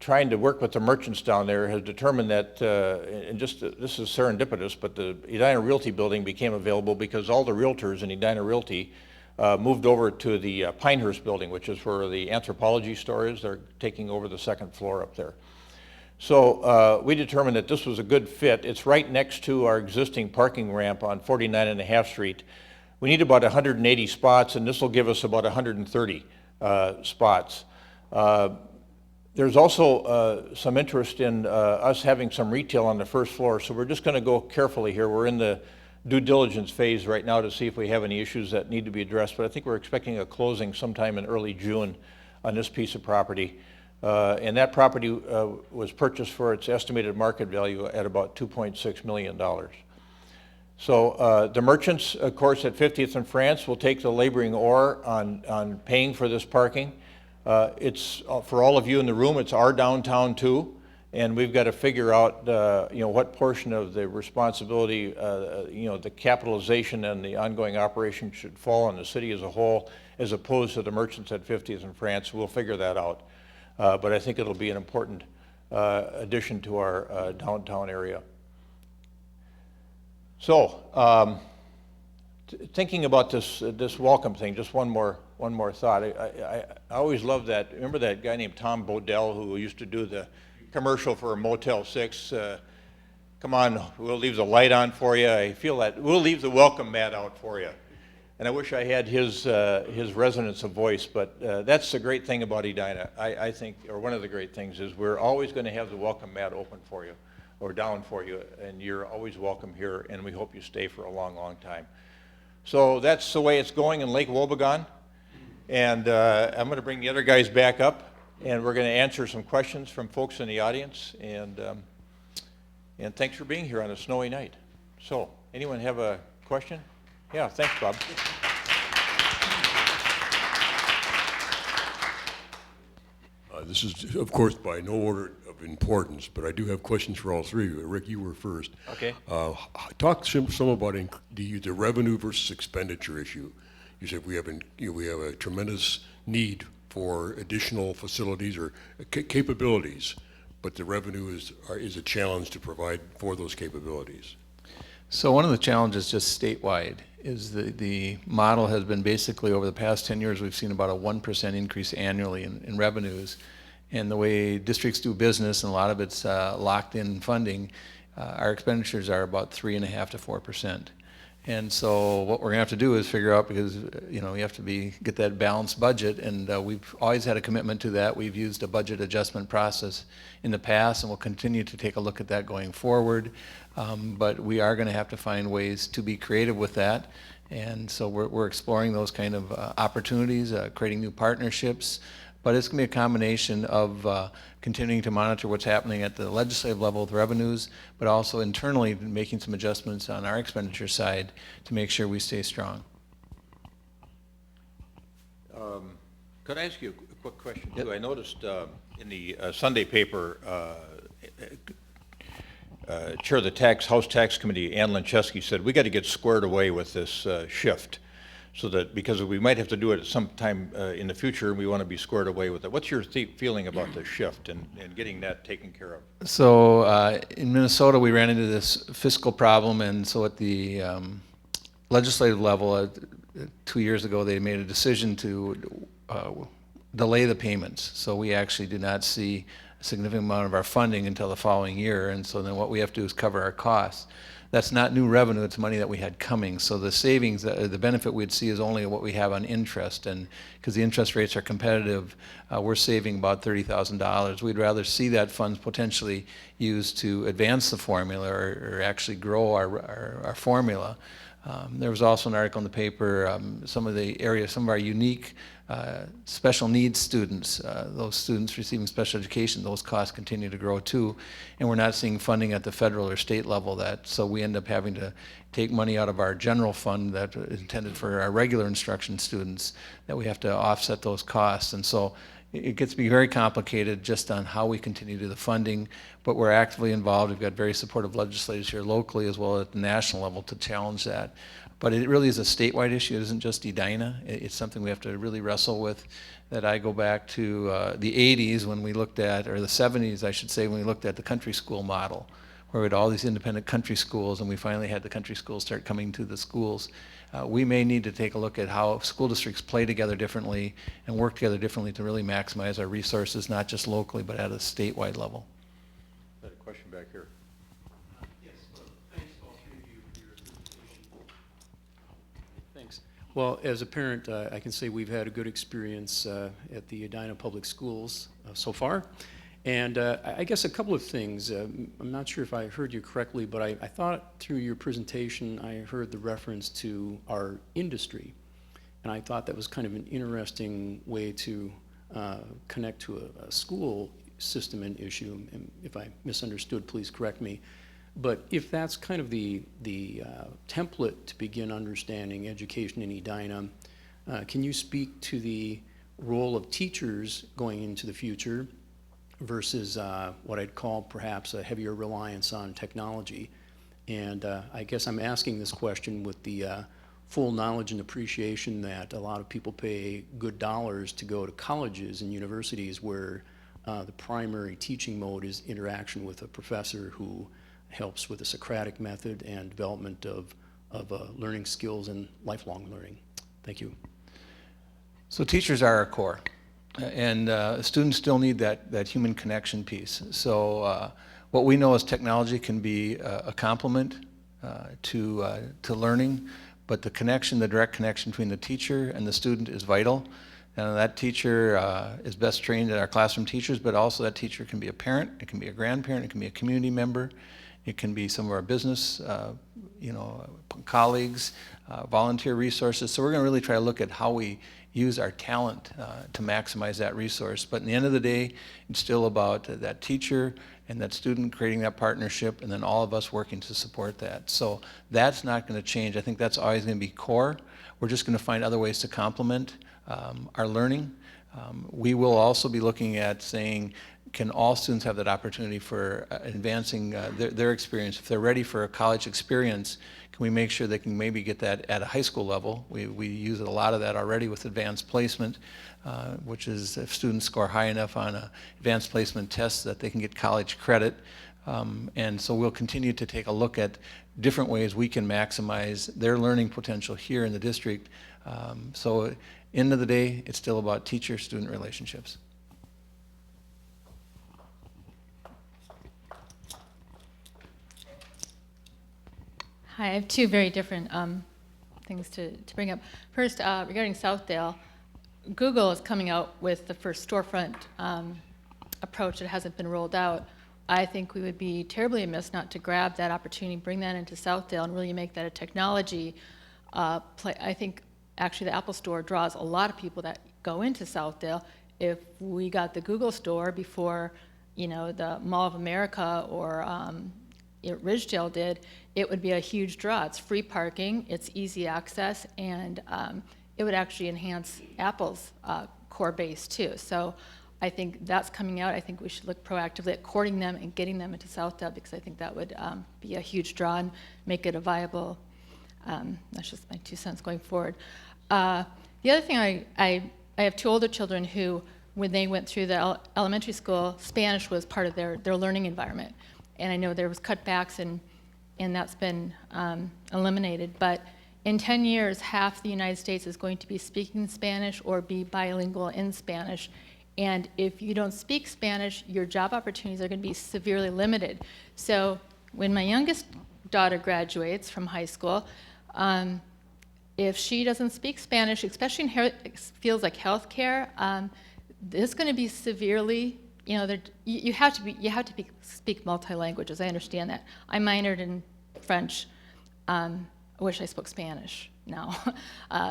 trying to work with the merchants down there, has determined that, and just this is serendipitous, but the Edina Realty building became available because all the realtors in Edina Realty moved over to the Pinehurst building, which is where the anthropology store is. They're taking over the second floor up there. So we determined that this was a good fit. It's right next to our existing parking ramp on 49.5 Street. We need about 180 spots, and this will give us about 130 spots. There's also some interest in us having some retail on the first floor, so we're just going to go carefully here. We're in the due diligence phase right now to see if we have any issues that need to be addressed, but I think we're expecting a closing sometime in early June on this piece of property. And that property was purchased for its estimated market value at about $2.6 million. So the merchants, of course, at 50th and France will take the laboring oar on paying for this parking. It's for all of you in the room, it's our downtown too, and we've got to figure out what portion of the responsibility, the capitalization and the ongoing operation should fall on the city as a whole, as opposed to the merchants at 50th and France. We'll figure that out, but I think it'll be an important addition to our downtown area. So, thinking about this welcome thing, just one more thought. I always loved that. Remember that guy named Tom Bodell who used to do the commercial for Motel 6? Come on, we'll leave the light on for you. I feel that we'll leave the welcome mat out for you. And I wish I had his resonance of voice, but that's the great thing about Edina. I think, or one of the great things is we're always going to have the welcome mat open for you, or down for you, and you're always welcome here, and we hope you stay for a long, long time. So that's the way it's going in Lake Wobegon. And I'm going to bring the other guys back up, and we're going to answer some questions from folks in the audience. And thanks for being here on a snowy night. So, anyone have a question? Yeah, thanks, Bob. This is, of course, by no order of importance, but I do have questions for all three of you. Rick, you were first. Okay. Talk some about the revenue versus expenditure issue. You said we have a tremendous need for additional facilities or capabilities, but the revenue is a challenge to provide for those capabilities. So one of the challenges just statewide is the model has been basically over the past 10 years, we've seen about a 1% increase annually in revenues. And the way districts do business, and a lot of it's locked in funding, our expenditures are about 3.5% to 4%. And so what we're going to have to do is figure out, because you have to get that balanced budget, and we've always had a commitment to that. We've used a budget adjustment process in the past, and we'll continue to take a look at that going forward. But we are going to have to find ways to be creative with that, and so we're exploring those kind of opportunities, creating new partnerships. But it's going to be a combination of continuing to monitor what's happening at the legislative level with revenues, but also internally making some adjustments on our expenditure side to make sure we stay strong. Could I ask you a quick question too? Yep. I noticed in the Sunday paper, Chair of the House Tax Committee, Ann Lincheski, said we got to get squared away with this shift. So that, because we might have to do it at some time in the future, and we want to be squared away with it. What's your feeling about the shift and getting that taken care of? So in Minnesota, we ran into this fiscal problem, and so at the legislative level, 2 years ago, they made a decision to delay the payments. So we actually do not see a significant amount of our funding until the following year, and so then what we have to do is cover our costs. That's not new revenue, it's money that we had coming. So the savings, the benefit we'd see is only what we have on interest, and because the interest rates are competitive, we're saving about $30,000. We'd rather see that funds potentially used to advance the formula or actually grow our formula. There was also an article in the paper, some of the areas, some of our unique special needs students, those students receiving special education, those costs continue to grow too, and we're not seeing funding at the federal or state level so we end up having to take money out of our general fund that is intended for our regular instruction students, that we have to offset those costs. And so it gets to be very complicated just on how we continue to do the funding, but we're actively involved. We've got very supportive legislators here locally as well as at the national level to challenge that. But it really is a statewide issue. It isn't just Edina. It's something we have to really wrestle with. That I go back to the 80s when we looked at, or the 70s I should say, when we looked at the country school model, where we had all these independent country schools, and we finally had the country schools start coming to the schools. We may need to take a look at how school districts play together differently and work together differently to really maximize our resources, not just locally, but at a statewide level. Got a question back here. Yes, thanks all three of you for your presentation. Thanks. Well, as a parent, I can say we've had a good experience at the Edina Public Schools so far. And I guess a couple of things. I'm not sure if I heard you correctly, but I thought through your presentation I heard the reference to our industry. And I thought that was kind of an interesting way to connect to a school system and issue. And if I misunderstood, please correct me. But if that's kind of the template to begin understanding education in Edina, can you speak to the role of teachers going into the future versus what I'd call perhaps a heavier reliance on technology? And I guess I'm asking this question with the full knowledge and appreciation that a lot of people pay good dollars to go to colleges and universities where the primary teaching mode is interaction with a professor who helps with the Socratic method and development of learning skills and lifelong learning. Thank you. So teachers are our core. And students still need that human connection piece. So what we know is technology can be a complement to learning, but the connection, the direct connection between the teacher and the student is vital. And that teacher is best trained at our classroom teachers, but also that teacher can be a parent, it can be a grandparent, it can be a community member, it can be some of our business colleagues, volunteer resources. So we're going to really try to look at how we use our talent to maximize that resource. But in the end of the day, it's still about that teacher and that student creating that partnership, and then all of us working to support that. So that's not going to change. I think that's always going to be core. We're just going to find other ways to complement our learning. We will also be looking at saying, can all students have that opportunity for advancing their experience? If they're ready for a college experience, can we make sure they can maybe get that at a high school level? We use a lot of that already with advanced placement, which is if students score high enough on an advanced placement test that they can get college credit. And so we'll continue to take a look at different ways we can maximize their learning potential here in the district. So end of the day, it's still about teacher-student relationships. Hi, I have two very different things to bring up. First, regarding Southdale, Google is coming out with the first storefront approach that hasn't been rolled out. I think we would be terribly amiss not to grab that opportunity, bring that into Southdale, and really make that a technology play. I think actually the Apple Store draws a lot of people that go into Southdale. If we got the Google Store before, the Mall of America or Ridgedale did, it would be a huge draw. It's free parking, it's easy access, and it would actually enhance Apple's core base too. So I think that's coming out. I think we should look proactively at courting them and getting them into Southdale, because I think that would be a huge draw and make it a viable, that's just my 2 cents going forward. The other thing, I have two older children who, when they went through the elementary school, Spanish was part of their learning environment. And I know there was cutbacks and that's been eliminated. But in 10 years, half the United States is going to be speaking Spanish or be bilingual in Spanish. And if you don't speak Spanish, your job opportunities are going to be severely limited. So when my youngest daughter graduates from high school, if she doesn't speak Spanish, especially in fields like healthcare, it's going to be severely, you have to speak multi-languages. I understand that. I minored in French I wish I spoke Spanish now,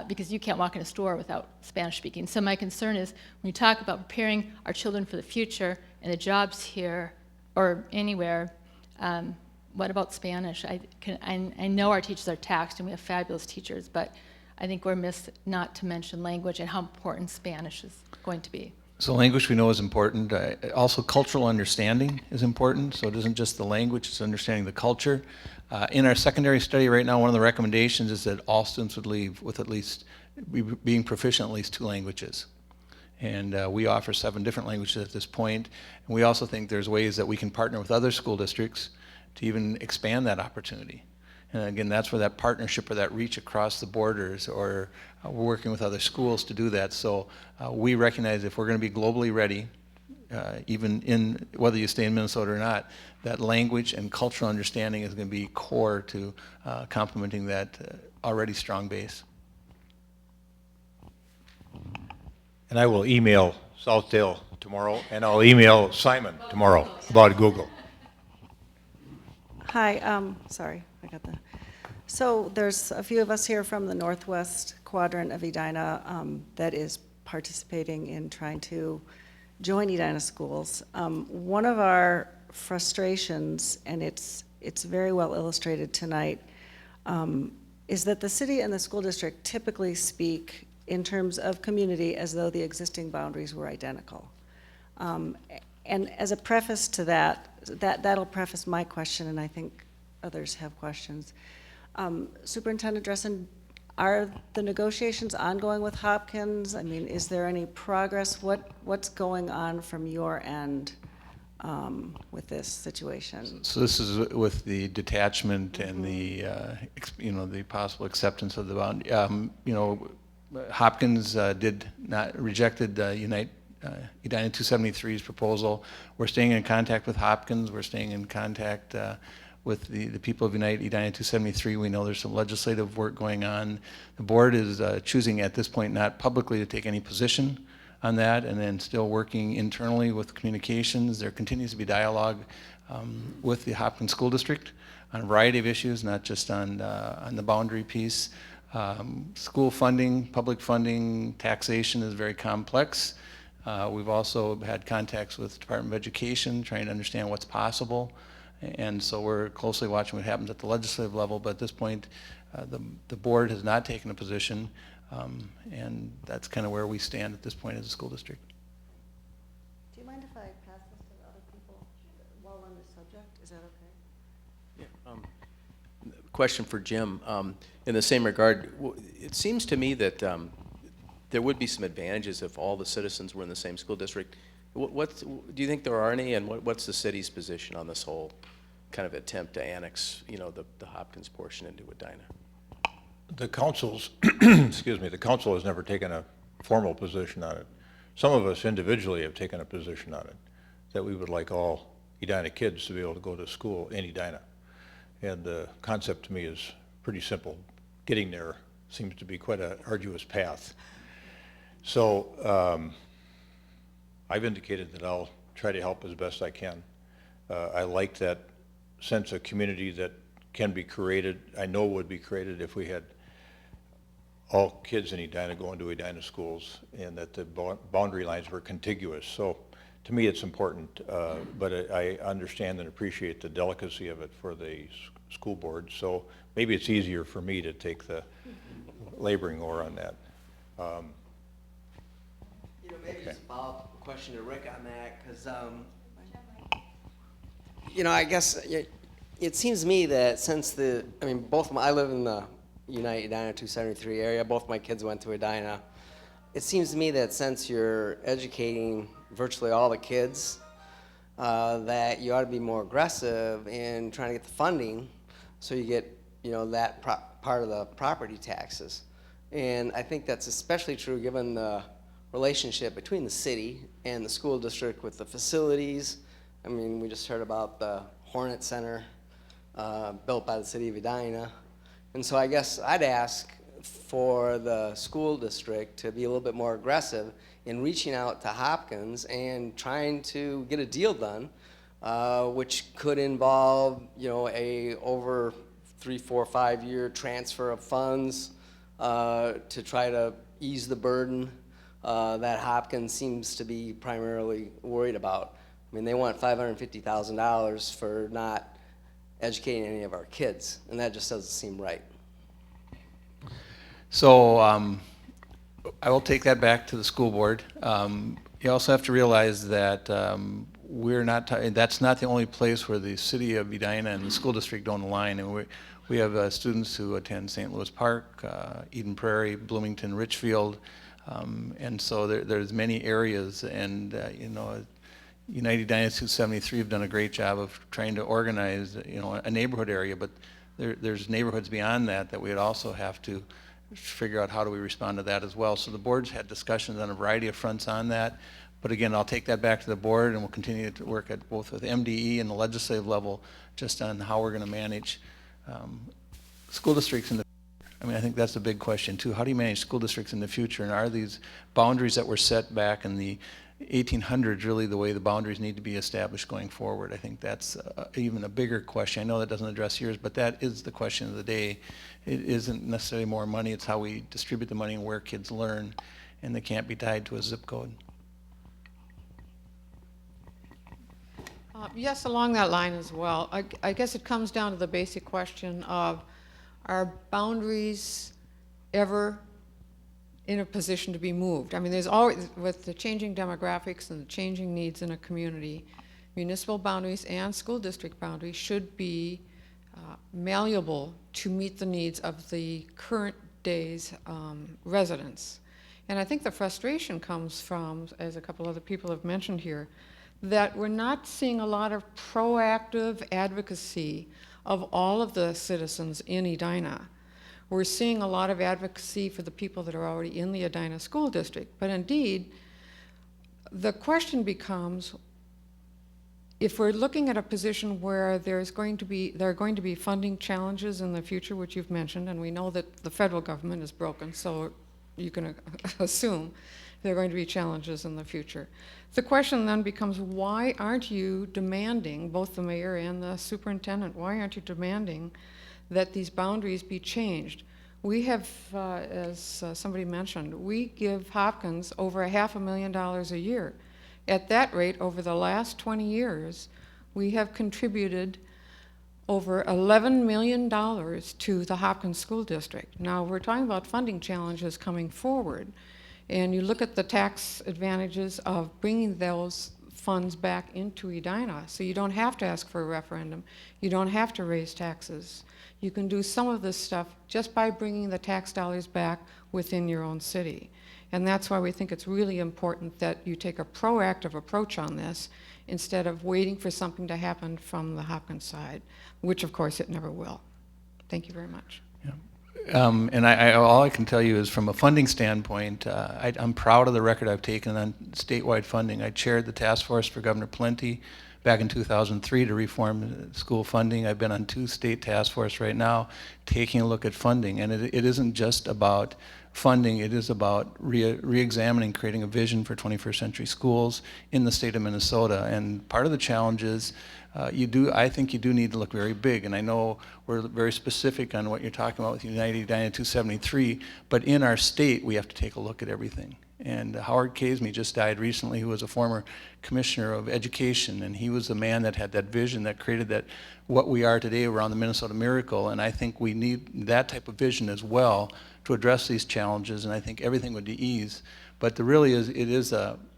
because you can't walk in a store without Spanish speaking. So my concern is when you talk about preparing our children for the future and the jobs here or anywhere, what about Spanish? I know our teachers are taxed and we have fabulous teachers, but I think we're missed not to mention language and how important Spanish is going to be. So language we know is important. Also cultural understanding is important. So it isn't just the language, it's understanding the culture. In our secondary study right now, one of the recommendations is that all students would leave with at least being proficient in at least 2 languages. And we offer 7 different languages at this point. And we also think there's ways that we can partner with other school districts to even expand that opportunity. And again, that's where that partnership or that reach across the borders, or we're working with other schools to do that. So we recognize if we're going to be globally ready, even in whether you stay in Minnesota or not, that language and cultural understanding is going to be core to complementing that already strong base. And I will email Southdale tomorrow, and I'll email Simon tomorrow about Google. Hi, sorry, I got the. So there's a few of us here from the northwest quadrant of Edina that is participating in trying to join Edina schools. One of our frustrations, and it's very well illustrated tonight, is that the city and the school district typically speak in terms of community as though the existing boundaries were identical. And as a preface to that'll preface my question, and I think others have questions. Superintendent Dressen, are the negotiations ongoing with Hopkins? I mean, is there any progress? What's going on from your end with this situation? So this is with the detachment and the the possible acceptance of the bound. Hopkins rejected Edina 273's proposal. We're staying in contact with Hopkins. We're staying in contact with the people of Edina 273. We know there's some legislative work going on. The board is choosing at this point not publicly to take any position on that, and then still working internally with communications. There continues to be dialogue with the Hopkins School District on a variety of issues, not just on the boundary piece. School funding, public funding, taxation is very complex. We've also had contacts with the Department of Education trying to understand what's possible. And so we're closely watching what happens at the legislative level, but at this point, the board has not taken a position, and that's kind of where we stand at this point as a school district. Do you mind if I pass this to other people while on this subject? Is that okay? Yeah. Question for Jim. In the same regard, it seems to me that there would be some advantages if all the citizens were in the same school district. Do you think there are any, and what's the city's position on this whole kind of attempt to annex, the Hopkins portion into Edina? The council's, the council has never taken a formal position on it. Some of us individually have taken a position on it, that we would like all Edina kids to be able to go to school in Edina. And the concept to me is pretty simple. Getting there seems to be quite an arduous path. So I've indicated that I'll try to help as best I can. I like that sense of community that can be created, I know would be created if we had all kids in Edina going to Edina schools and that the boundary lines were contiguous. So to me it's important, but I understand and appreciate the delicacy of it for the school board. So maybe it's easier for me to take the laboring oar on that. Maybe just a follow-up question to Rick on that, because, I guess it seems to me that since I live in the Edina 273 area, both my kids went to Edina. It seems to me that since you're educating virtually all the kids, that you ought to be more aggressive in trying to get the funding so you get, that part of the property taxes. And I think that's especially true given the relationship between the city and the school district with the facilities. I mean, we just heard about the Hornet Center built by the city of Edina. And so I guess I'd ask for the school district to be a little bit more aggressive in reaching out to Hopkins and trying to get a deal done, which could involve, a over 3, 4, 5-year transfer of funds to try to ease the burden that Hopkins seems to be primarily worried about. I mean, they want $550,000 for not educating any of our kids, and that just doesn't seem right. So I will take that back to the school board. You also have to realize that that's not the only place where the city of Edina and the school district don't align. And we have students who attend St. Louis Park, Eden Prairie, Bloomington, Richfield, and so there's many areas. And United Edina 273 have done a great job of trying to organize a neighborhood area, but there's neighborhoods beyond that we would also have to figure out how do we respond to that as well. So the board's had discussions on a variety of fronts on that. But again, I'll take that back to the board, and we'll continue to work at both with MDE and the legislative level just on how we're going to manage school districts in the future. I mean, I think that's a big question too. How do you manage school districts in the future? And are these boundaries that were set back in the 1800s really the way the boundaries need to be established going forward? I think that's even a bigger question. I know that doesn't address yours, but that is the question of the day. It isn't necessarily more money, it's how we distribute the money and where kids learn, and they can't be tied to a zip code. Yes, along that line as well. I guess it comes down to the basic question of, are boundaries ever in a position to be moved? I mean, there's always, with the changing demographics and the changing needs in a community, municipal boundaries and school district boundaries should be malleable to meet the needs of the current day's residents. And I think the frustration comes from, as a couple other people have mentioned here, that we're not seeing a lot of proactive advocacy of all of the citizens in Edina. We're seeing a lot of advocacy for the people that are already in the Edina School District. But indeed, the question becomes, if we're looking at a position where there are going to be funding challenges in the future, which you've mentioned, and we know that the federal government is broken, so you can assume there are going to be challenges in the future. The question then becomes, why aren't you demanding, both the mayor and the superintendent, why aren't you demanding that these boundaries be changed? We have, as somebody mentioned, we give Hopkins over $500,000 a year. At that rate, over the last 20 years, we have contributed over $11 million to the Hopkins School District. Now, we're talking about funding challenges coming forward, and you look at the tax advantages of bringing those funds back into Edina, so you don't have to ask for a referendum, you don't have to raise taxes. You can do some of this stuff just by bringing the tax dollars back within your own city. And that's why we think it's really important that you take a proactive approach on this instead of waiting for something to happen from the Hopkins side, which of course it never will. Thank you very much. Yeah. And all I can tell you is from a funding standpoint, I'm proud of the record I've taken on statewide funding. I chaired the task force for Governor Plenty back in 2003 to reform school funding. I've been on 2 state task forces right now taking a look at funding. And it isn't just about funding, it is about re-examining, creating a vision for 21st century schools in the state of Minnesota. And part of the challenge is I think you do need to look very big. And I know we're very specific on what you're talking about with United Edina 273, but in our state, we have to take a look at everything. And Howard Casey just died recently, who was a former commissioner of education, and he was the man that had that vision that created that what we are today around the Minnesota Miracle. And I think we need that type of vision as well to address these challenges, and I think everything would be ease. But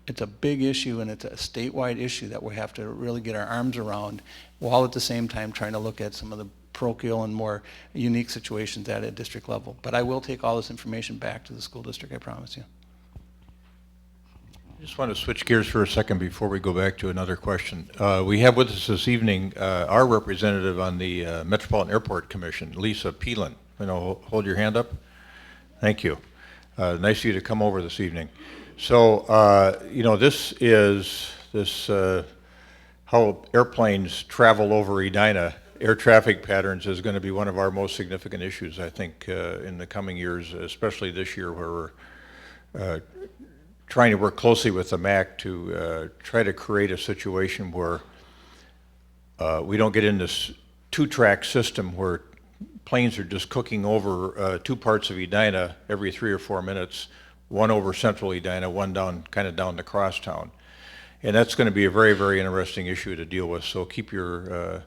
it's a big issue, and it's a statewide issue that we have to really get our arms around, while at the same time trying to look at some of the parochial and more unique situations at a district level. But I will take all this information back to the school district, I promise you. I just want to switch gears for a second before we go back to another question. We have with us this evening our representative on the Metropolitan Airport Commission, Lisa Peelan. Hold your hand up. Thank you. Nice of you to come over this evening. So, this is how airplanes travel over Edina. Air traffic patterns is going to be one of our most significant issues, I think, in the coming years, especially this year, where we're trying to work closely with the MAC to try to create a situation where we don't get in this 2-track system where planes are just cooking over two parts of Edina every 3 or 4 minutes, one over central Edina, one down, kind of down to crosstown. And that's going to be a very, very interesting issue to deal with. So keep your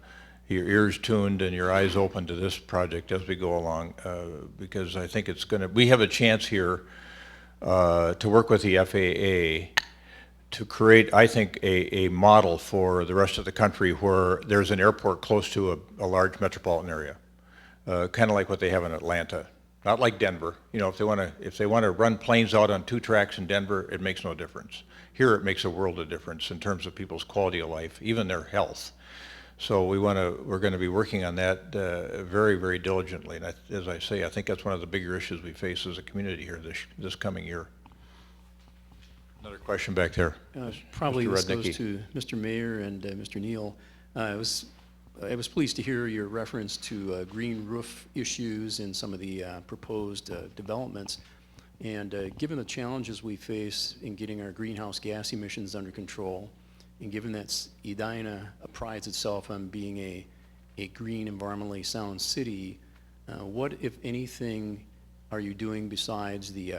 ears tuned and your eyes open to this project as we go along, because I think it's going to, we have a chance here to work with the FAA to create, I think, a model for the rest of the country where there's an airport close to a large metropolitan area, kind of like what they have in Atlanta. Not like Denver. You know, if they want to run planes out on 2 tracks in Denver, it makes no difference. Here, it makes a world of difference in terms of people's quality of life, even their health. So we're going to be working on that very, very diligently. And as I say, I think that's one of the bigger issues we face as a community here this coming year. Another question back there. Probably Mr. this goes Rudnicki. to Mr. Mayor and Mr. Neal. I was pleased to hear your reference to green roof issues in some of the proposed developments. And given the challenges we face in getting our greenhouse gas emissions under control, and given that Edina prides itself on being a green, environmentally sound city, what, if anything, are you doing besides the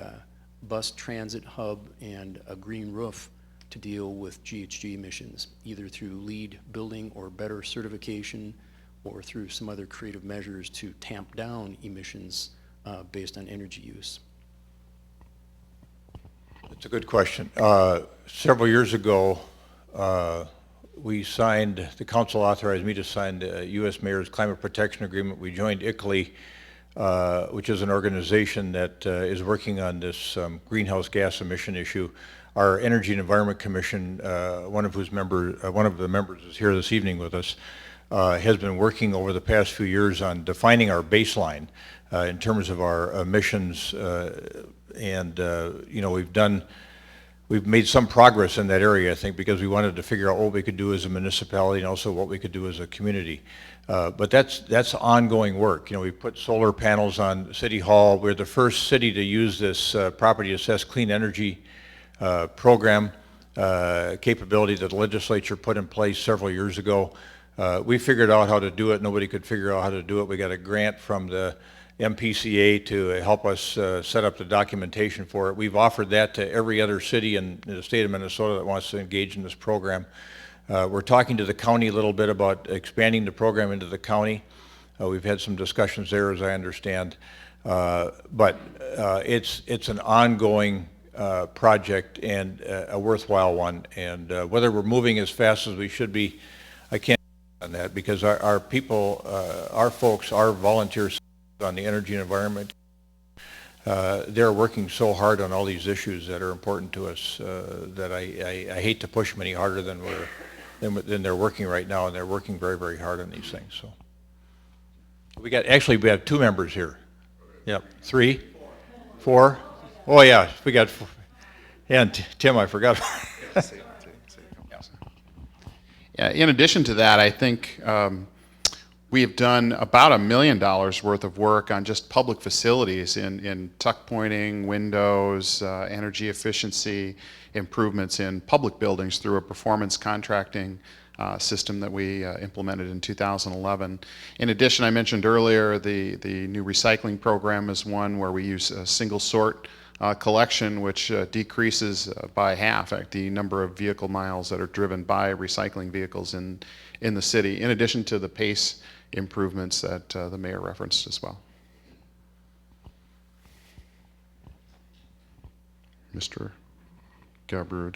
bus transit hub and a green roof to deal with GHG emissions, either through LEED building or better certification, or through some other creative measures to tamp down emissions based on energy use? That's a good question. Several years ago, we signed, the council authorized me to sign the U.S. Mayor's Climate Protection Agreement. We joined ICLEI, which is an organization that is working on this greenhouse gas emission issue. Our Energy and Environment Commission, one of the members is here this evening with us, has been working over the past few years on defining our baseline in terms of our emissions, and you know, we've made some progress in that area, I think, because we wanted to figure out what we could do as a municipality and also what we could do as a community. But that's ongoing work. You know, we put solar panels on City Hall. We're the first city to use this property assessed clean energy program capability that the legislature put in place several years ago. We figured out how to do it. Nobody could figure out how to do it. We got a grant from the MPCA to help us set up the documentation for it. We've offered that to every other city in the state of Minnesota that wants to engage in this program. We're talking to the county a little bit about expanding the program into the county. We've had some discussions there, as I understand. But it's an ongoing project and a worthwhile one. And whether we're moving as fast as we should be, I can't on that, because our people, our folks, our volunteers on the energy and environment, they're working so hard on all these issues that are important to us that I hate to push them any harder than they're working right now, and they're working very, very hard on these things. So we have 2 members here. Yep, 3, 4. Oh yeah, we got 4. Yeah, and Tim, I forgot. Yeah, in addition to that, I think we have done about $1 million worth of work on just public facilities in tuck pointing, windows, energy efficiency improvements in public buildings through a performance contracting system that we implemented in 2011. In addition, I mentioned earlier the new recycling program is one where we use a single sort collection, which decreases by half the number of vehicle miles that are driven by recycling vehicles in the city, in addition to the pace improvements that the mayor referenced as well. Mr. Gabrud.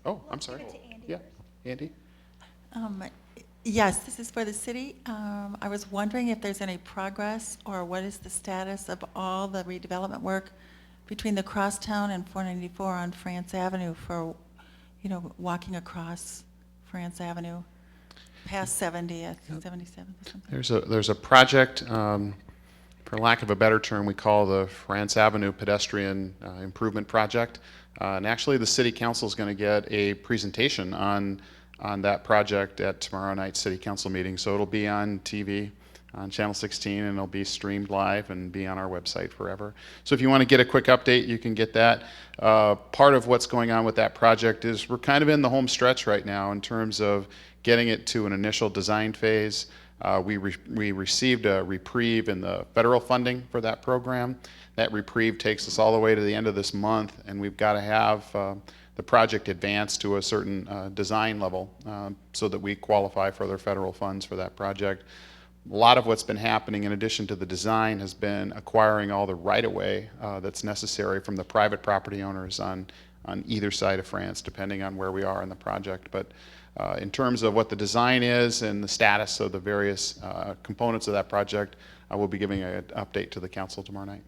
Oh, I'm sorry. Yeah, Andy. Yes, this is for the city. I was wondering if there's any progress or what is the status of all the redevelopment work between the Crosstown and 494 on France Avenue for, you know, walking across France Avenue past 70th, 77th or something. There's a project, for lack of a better term, we call the France Avenue Pedestrian Improvement Project. And actually the City Council is going to get a presentation on that project at tomorrow night's City Council meeting. So it'll be on TV, on Channel 16, and it'll be streamed live and be on our website forever. So if you want to get a quick update, you can get that. Part of what's going on with that project is we're kind of in the home stretch right now in terms of getting it to an initial design phase. We received a reprieve in the federal funding for that program. That reprieve takes us all the way to the end of this month, and we've got to have the project advance to a certain design level so that we qualify for their federal funds for that project. A lot of what's been happening in addition to the design has been acquiring all the right-of-way that's necessary from the private property owners on either side of France, depending on where we are in the project. But in terms of what the design is and the status of the various components of that project, I will be giving an update to the council tomorrow night.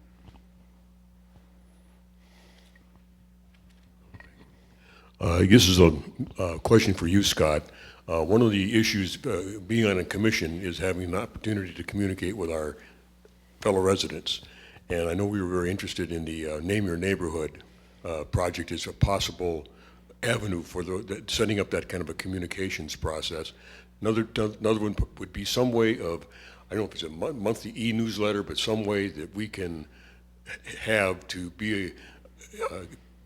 I guess this is a question for you, Scott. One of the issues being on a commission is having an opportunity to communicate with our fellow residents. And I know we were very interested in the Name Your Neighborhood project as a possible avenue for setting up that kind of a communications process. Another one would be some way of, I don't know if it's a monthly e-newsletter, but some way that we can have to be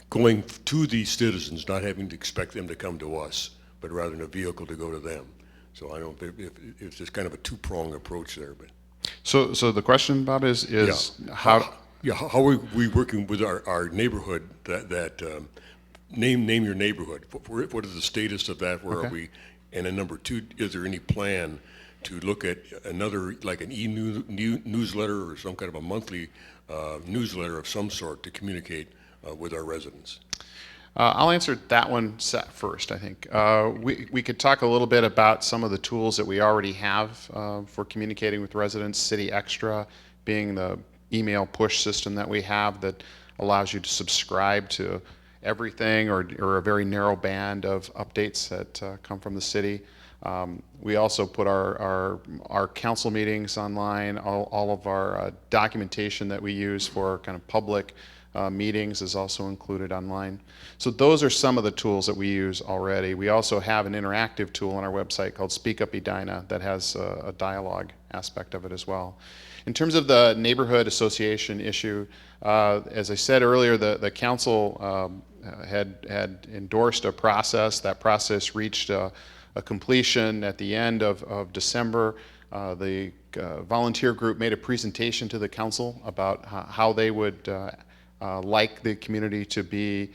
going to these citizens, not having to expect them to come to us, but rather in a vehicle to go to them. So I don't know if it's just kind of a two-pronged approach there. But So the question, Bob, is how? Yeah, how are we working with our neighborhood? That name your neighborhood. What is the status of that? Where are we? And then number two, is there any plan to look at another, like an newsletter or some kind of a monthly newsletter of some sort to communicate with our residents? I'll answer that one first, I think. We could talk a little bit about some of the tools that we already have for communicating with residents. City Extra being the email push system that we have that allows you to subscribe to everything or a very narrow band of updates that come from the city. We also put our council meetings online. All of our documentation that we use for kind of public meetings is also included online. So those are some of the tools that we use already. We also have an interactive tool on our website called Speak Up Edina that has a dialogue aspect of it as well. In terms of the neighborhood association issue, as I said earlier, the council had endorsed a process. That process reached a completion at the end of December. The volunteer group made a presentation to the council about how they would like the community to be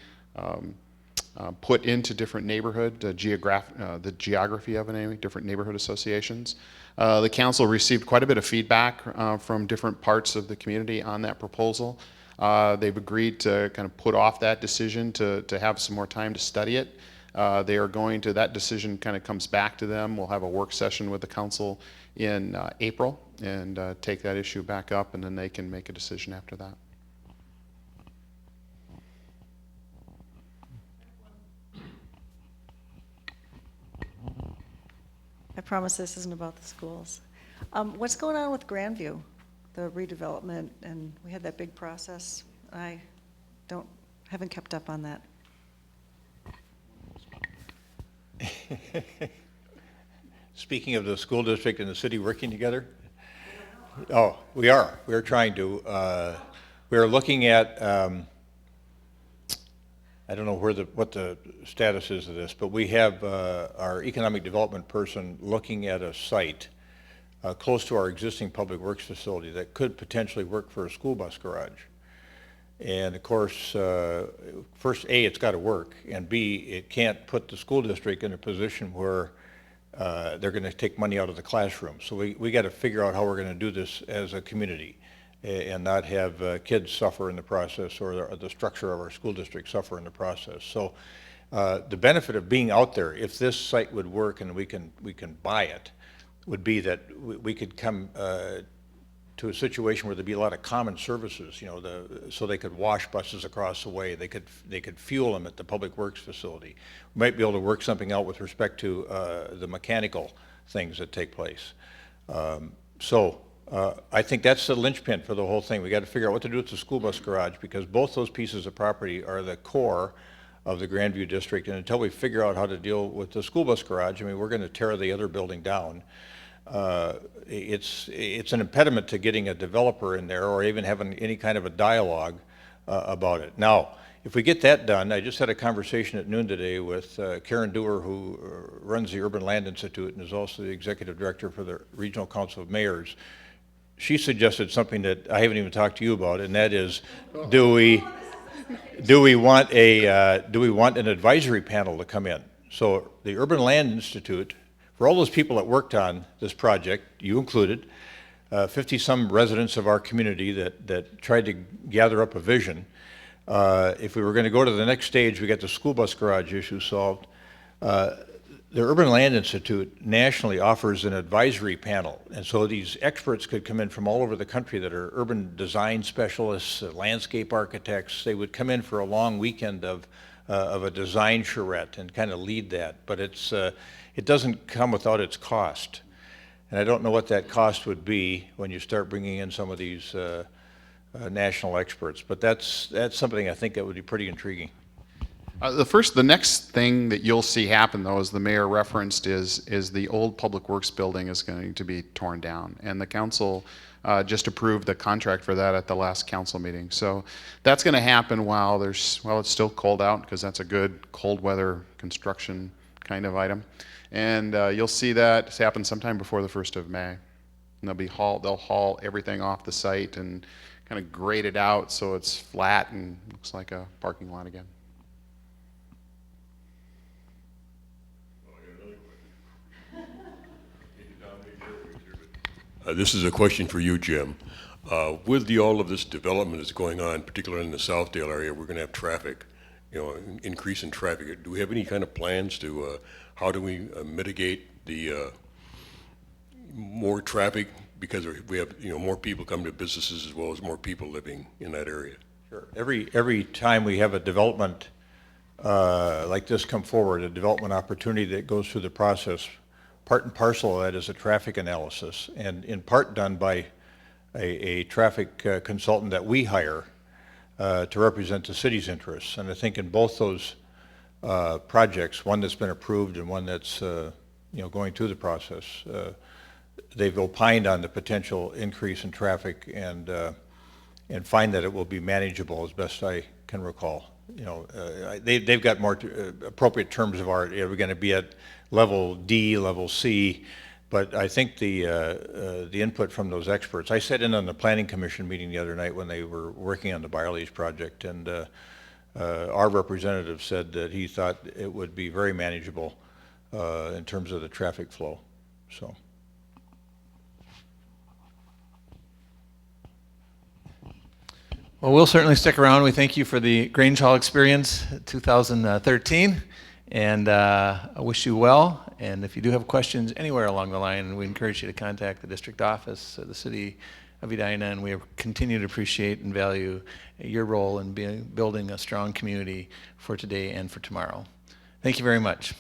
put into different neighborhood, the geography of different neighborhood associations. The council received quite a bit of feedback from different parts of the community on that proposal. They've agreed to kind of put off that decision to have some more time to study it. They are going to, that decision kind of comes back to them. We'll have a work session with the council in April and take that issue back up, and then they can make a decision after that. I promise this isn't about the schools. What's going on with Grandview, the redevelopment? And we had that big process. I haven't kept up on that. Speaking of the school district and the city working together? Oh, we are. We are trying to. We are looking at, I don't know what the status is of this, but we have our economic development person looking at a site close to our existing public works facility that could potentially work for a school bus garage. And of course, first, A, it's got to work, and B, it can't put the school district in a position where they're going to take money out of the classroom. So we got to figure out how we're going to do this as a community and not have kids suffer in the process, or the structure of our school district suffer in the process. So the benefit of being out there, if this site would work and we can buy it, would be that we could come to a situation where there'd be a lot of common services, you know, so they could wash buses across the way, they could fuel them at the public works facility. We might be able to work something out with respect to the mechanical things that take place. I think that's the linchpin for the whole thing. We got to figure out what to do with the school bus garage, because both those pieces of property are the core of the Grandview district, and until we figure out how to deal with the school bus garage, I mean, we're going to tear the other building down. It's an impediment to getting a developer in there or even having any kind of a dialogue about it. Now, if we get that done, I just had a conversation at noon today with Karen Dewar, who runs the Urban Land Institute and is also the executive director for the Regional Council of Mayors. She suggested something that I haven't even talked to you about, and that is, do we want an advisory panel to come in? So the Urban Land Institute, for all those people that worked on this project, you included, 50-some residents of our community that tried to gather up a vision. If we were going to go to the next stage, we got the school bus garage issue solved. The Urban Land Institute nationally offers an advisory panel, and so these experts could come in from all over the country that are urban design specialists, landscape architects. They would come in for a long weekend of a design charrette and kind of lead that, but it doesn't come without its cost. And I don't know what that cost would be when you start bringing in some of these national experts, but that's something I think that would be pretty intriguing. The next thing that you'll see happen, though, as the mayor referenced, is the old Public Works building is going to be torn down, and the council just approved the contract for that at the last council meeting. So that's going to happen while it's still cold out, because that's a good cold weather construction kind of item, and you'll see that happen sometime before the 1st of May. And they'll haul everything off the site and kind of grade it out so it's flat and looks like a parking lot again. This is a question for you, Jim. With all of this development that's going on, particularly in the Southdale area, we're going to have traffic, increase in traffic. Do we have any kind of plans to, how do we mitigate the more traffic, because we have, more people come to businesses as well as more people living in that area? Sure. Every time we have a development like this come forward, a development opportunity that goes through the process, part and parcel of that is a traffic analysis, and in part done by a traffic consultant that we hire to represent the city's interests. And I think in both those projects, one that's been approved and one that's going through the process, they've opined on the potential increase in traffic and find that it will be manageable as best I can recall. They've got more appropriate terms of art. Are we going to be at level D, level C? But I think the input from those experts. I sat in on the Planning Commission meeting the other night when they were working on the Byerly's project, and our representative said that he thought it would be very manageable in terms of the traffic flow. So. Well, we'll certainly stick around. We thank you for the Grange Hall experience 2013, and I wish you well. And if you do have questions anywhere along the line, we encourage you to contact the district office, the city of Edina, and we continue to appreciate and value your role in building a strong community for today and for tomorrow. Thank you very much.